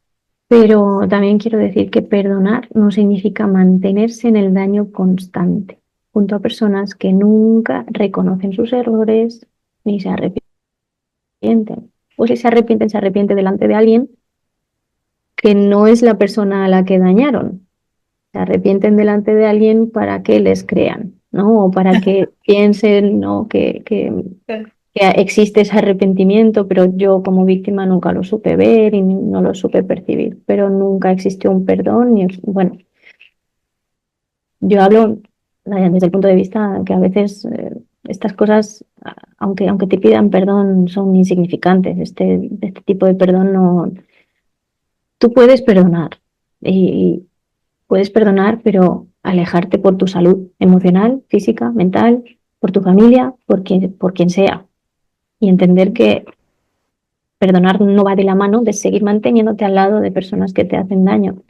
Pero también quiero decir que perdonar no significa mantenerse en el daño constante, junto a personas que nunca reconocen sus errores ni se arrepienten. O si se arrepiente delante de alguien que no es la persona a la que dañaron. Se arrepienten delante de alguien para que les crean, ¿no? O para que piensen, ¿no? Que existe ese arrepentimiento, pero yo como víctima nunca lo supe ver y no lo supe percibir, pero nunca existió un perdón. Bueno, yo hablo desde el punto de vista que a veces estas cosas, aunque te pidan perdón, son insignificantes. Este tipo de perdón no, tú puedes perdonar puedes perdonar, pero alejarte por tu salud emocional, física, mental, por tu familia, por quien sea. Y entender que perdonar no va de la mano de seguir manteniéndote al lado de personas que te hacen daño.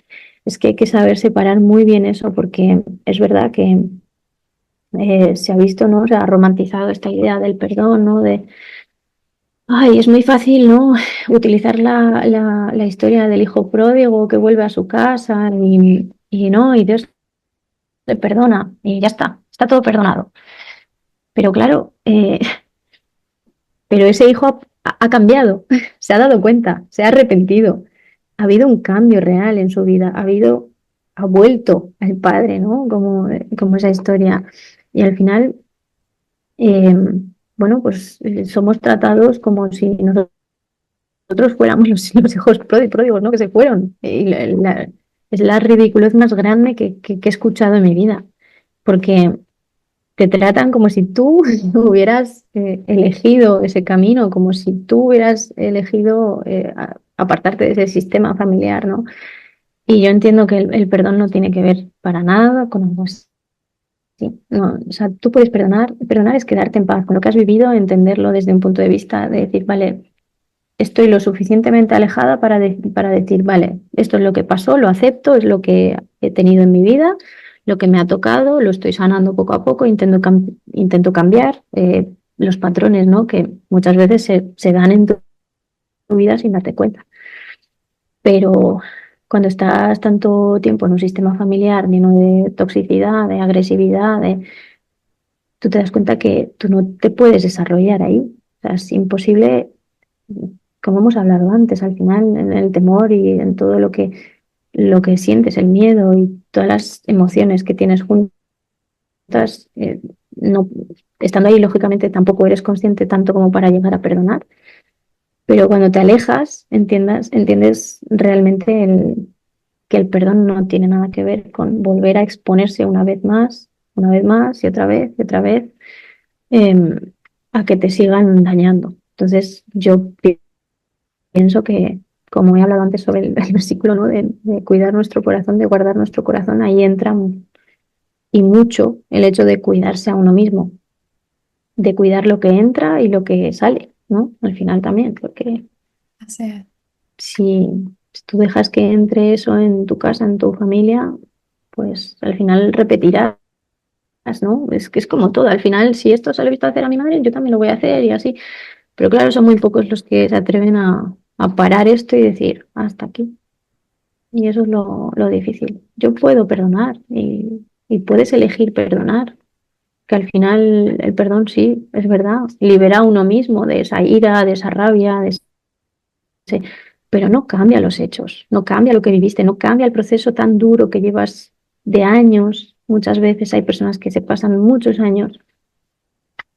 Es que hay que saber separar muy bien eso, porque es verdad que se ha visto, ¿no? Se ha romantizado esta idea del perdón, ¿no? De, ay, es muy fácil, ¿no? Utilizar la historia del hijo pródigo que vuelve a su casa y no, y Dios le perdona y ya está todo perdonado. Pero claro, pero ese hijo ha cambiado, se ha dado cuenta, se ha arrepentido, ha habido un cambio real en su vida, ha vuelto al padre, ¿no? Como esa historia. Y al final, eh, bueno, pues somos tratados como si nosotros fuéramos los hijos pródigos, ¿no? Que se fueron. Es la ridiculez más grande que he escuchado en mi vida, porque te tratan como si tú hubieras elegido ese camino, como si tú hubieras elegido apartarte de ese sistema familiar, ¿no? Y yo entiendo que el perdón no tiene que ver para nada con algo así. No, o sea, tú puedes perdonar, perdonar es quedarte en paz con lo que has vivido, entenderlo desde un punto de vista de decir, vale, estoy lo suficientemente alejada para decir, vale, esto es lo que pasó, lo acepto, es lo que he tenido en mi vida, lo que me ha tocado, lo estoy sanando poco a poco, intento cambiar los patrones, ¿no? Que muchas veces se dan en tu vida sin darte cuenta. Pero cuando estás tanto tiempo en un sistema familiar lleno de toxicidad, de agresividad, tú te das cuenta que tú no te puedes desarrollar ahí. O sea, es imposible, como hemos hablado antes, al final, en el temor y en todo lo que sientes, el miedo y todas las emociones que tienes juntas, no, estando ahí, lógicamente, tampoco eres consciente tanto como para llegar a perdonar, pero cuando te alejas, entiendes realmente que el perdón no tiene nada que ver con volver a exponerse una vez más y otra vez, eh, a que te sigan dañando. Entonces, yo pienso que, como he hablado antes sobre el versículo, ¿no? De cuidar nuestro corazón, de guardar nuestro corazón, ahí entra y mucho el hecho de cuidarse a uno mismo, de cuidar lo que entra y lo que sale, ¿no? Al final también, porque Así es. si tú dejas que entre eso en tu casa, en tu familia, pues al final repetirás, ¿no? Es que es como todo, al final si esto se lo he visto hacer a mi madre, yo también lo voy a hacer y así. Pero claro, son muy pocos los que se atreven a parar esto y decir, hasta aquí. Y eso es lo difícil. Yo puedo perdonar y puedes elegir perdonar, que al final el perdón sí, es verdad, libera a uno mismo de esa ira, de esa rabia, pero no cambia los hechos, no cambia lo que viviste, no cambia el proceso tan duro que llevas de años. Muchas veces hay personas que se pasan muchos años.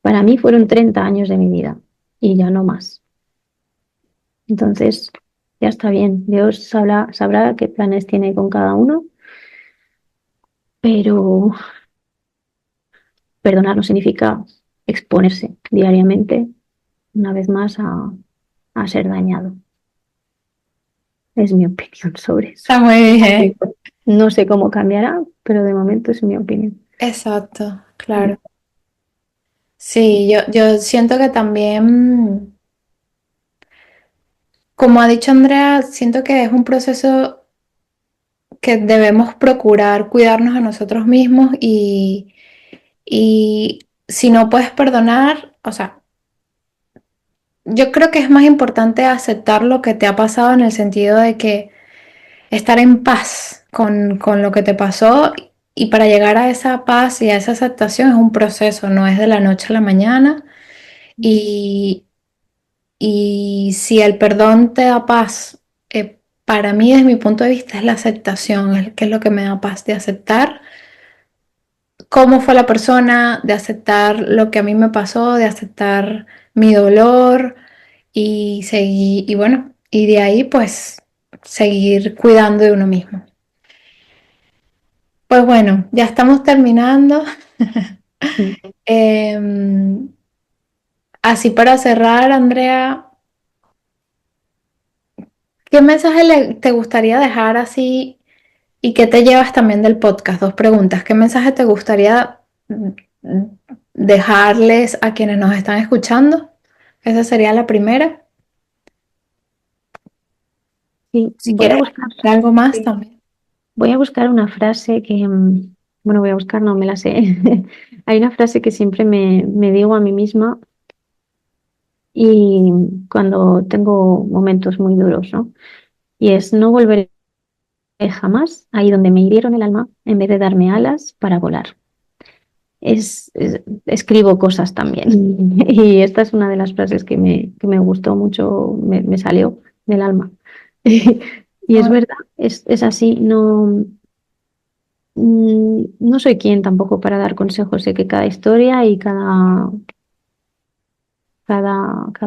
Para mí fueron 30 años de mi vida y ya no más. Entonces, ya está bien. Dios sabrá qué planes tiene con cada uno, pero perdonar no significa exponerse diariamente, una vez más, a ser dañado. Es mi opinión sobre eso. Está muy bien. No sé cómo cambiará, pero de momento es mi opinión. Exacto, claro. Sí, yo siento que también, como ha dicho Andrea, siento que es un proceso que debemos procurar cuidarnos a nosotros mismos y si no puedes perdonar, o sea, yo creo que es más importante aceptar lo que te ha pasado en el sentido de que estar en paz con lo que te pasó y para llegar a esa paz y a esa aceptación es un proceso, no es de la noche a la mañana y, y si el perdón te da paz, para mí desde mi punto de vista es la aceptación, que es lo que me da paz de aceptar cómo fue la persona, de aceptar lo que a mí me pasó, de aceptar mi dolor y seguir, y bueno, y de ahí pues seguir cuidando de uno mismo. Pues bueno, ya estamos terminando. Em, Así para cerrar, Andrea, ¿qué mensaje te gustaría dejar así? ¿Y qué te llevas también del podcast? Dos preguntas. ¿Qué mensaje te gustaría dejarles a quienes nos están escuchando? Esa sería la primera. Sí, Si quieres agregar algo más también. voy a buscar una frase que, bueno, voy a buscar, no me la sé. Hay una frase que siempre me digo a mí misma y cuando tengo momentos muy duros, ¿no? Y es no volveré jamás ahí donde me hirieron el alma en vez de darme alas para volar. Escribo cosas también. Y esta es una de las frases que me gustó mucho, me salió del alma. Y es Ah, verdad, es así, no, no soy quien tampoco para dar consejos, sé que cada historia y cada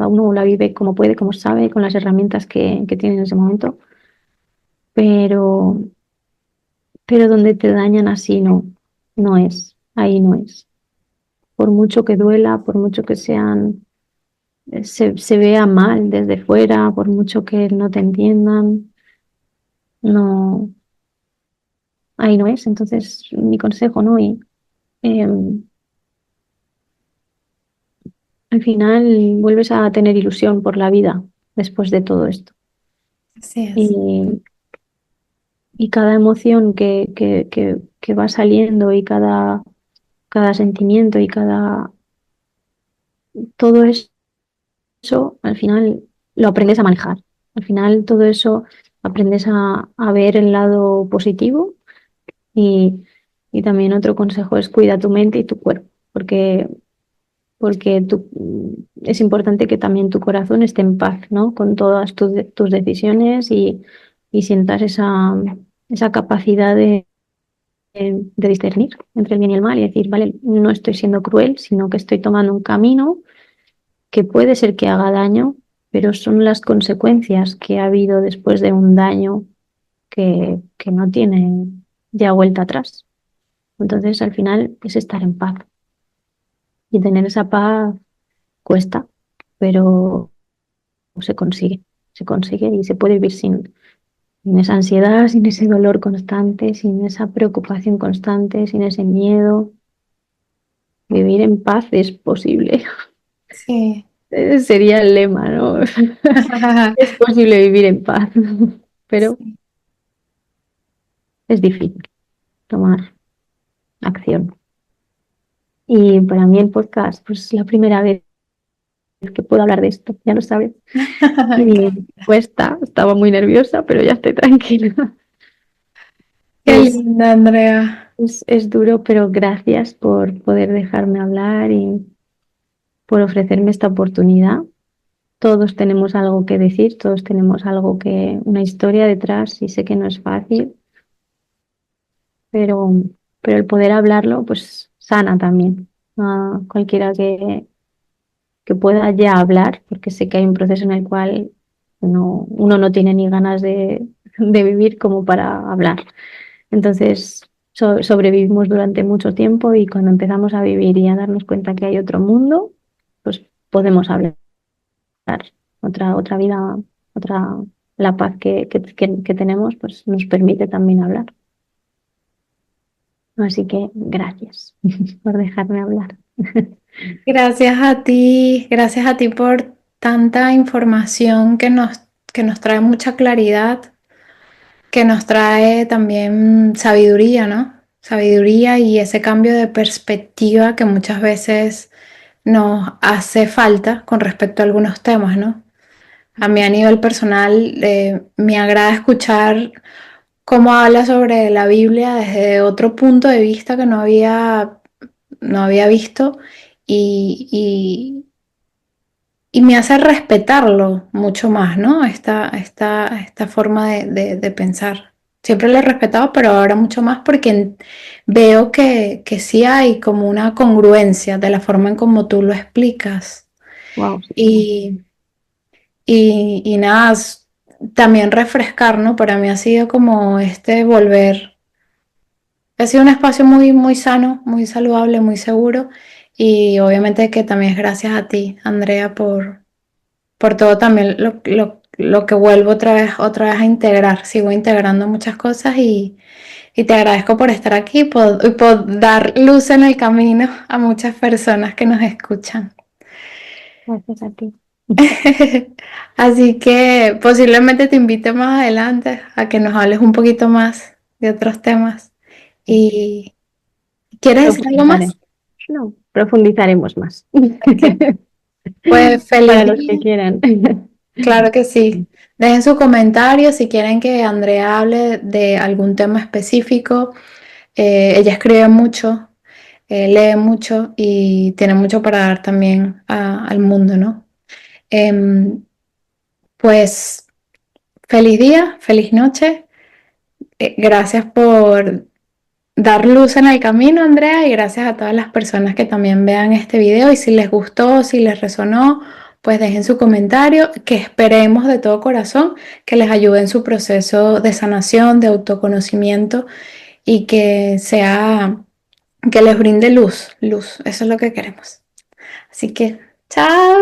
uno la vive como puede, como sabe, con las herramientas que tiene en ese momento, pero, pero donde te dañan así no, no es, ahí no es. Por mucho que duela, por mucho que se vea mal desde fuera, por mucho que no te entiendan, no, ahí no es. Entonces, mi consejo, ¿no? Y al final vuelves a tener ilusión por la vida después de todo esto. así es. Y, y cada emoción que va saliendo y cada sentimiento y todo eso, al final lo aprendes a manejar. Al final todo eso aprendes a ver el lado positivo y, y también otro consejo es cuida tu mente y tu cuerpo, porque es importante que también tu corazón esté en paz, ¿no? Con todas tus decisiones y sientas esa capacidad de discernir entre el bien y el mal y decir, vale, no estoy siendo cruel, sino que estoy tomando un camino que puede ser que haga daño, pero son las consecuencias que ha habido después de un daño que no tiene ya vuelta atrás. Entonces, al final es estar en paz y tener esa paz cuesta, pero se consigue y se puede vivir sin esa ansiedad, sin ese dolor constante, sin esa preocupación constante, sin ese miedo. Vivir en paz es posible. Sí. Ese sería el lema, ¿no? Es posible vivir en paz, pero Sí. es difícil tomar acción. Y para mí el podcast, pues es la primera vez que puedo hablar de esto, ya lo sabes. Y cuesta, estaba muy nerviosa, pero ya estoy tranquila. Qué Es, linda, Andrea. es duro, pero gracias por poder dejarme hablar y por ofrecerme esta oportunidad. Todos tenemos algo que decir, todos tenemos una historia detrás y sé que no es fácil, pero, pero el poder hablarlo, pues sana también. Cualquiera que pueda ya hablar, porque sé que hay un proceso en el cual uno no tiene ni ganas de vivir como para hablar. Entonces, sobrevivimos durante mucho tiempo y cuando empezamos a vivir y a darnos cuenta que hay otro mundo, pues podemos hablar otra vida, otra, la paz que tenemos, pues nos permite también hablar. Así que gracias por dejarme hablar. Gracias a ti por tanta información que nos trae mucha claridad, que nos trae también sabiduría, ¿no? Sabiduría y ese cambio de perspectiva que muchas veces nos hace falta con respecto a algunos temas, ¿no? A mí a nivel personal me agrada escuchar cómo habla sobre la Biblia desde otro punto de vista que no había visto y, y me hace respetarlo mucho más, ¿no? Esta forma de pensar. Siempre lo he respetado, pero ahora mucho más porque veo que sí hay como una congruencia de la forma en cómo tú lo explicas. Wow, Y, y nada, también refrescar, ¿no? Para mí ha sido como este volver. Ha sido un espacio muy, muy sano, muy saludable, muy seguro. Y obviamente que también es gracias a ti, Andrea, por todo también lo que vuelvo otra vez a integrar. Sigo integrando muchas cosas y te agradezco por estar aquí y por dar luz en el camino a muchas personas que nos escuchan. Gracias a ti. Así que posiblemente te invite más adelante a que nos hables un poquito más de otros temas. ¿Y quieres decir algo Profundizaré. más? No, profundizaremos más. Ok. Pues feliz Para los que día. quieran. Claro que sí. Dejen sus comentarios si quieren que Andrea hable de algún tema específico. Ella escribe mucho, lee mucho y tiene mucho para dar también al mundo, ¿no? Em, pues feliz día, feliz noche. Gracias por dar luz en el camino, Andrea, y gracias a todas las personas que también vean este video. Y si les gustó, si les resonó, pues dejen su comentario, que esperemos de todo corazón que les ayude en su proceso de sanación, de autoconocimiento y que les brinde luz, luz. Eso es lo que queremos. Así que, chao.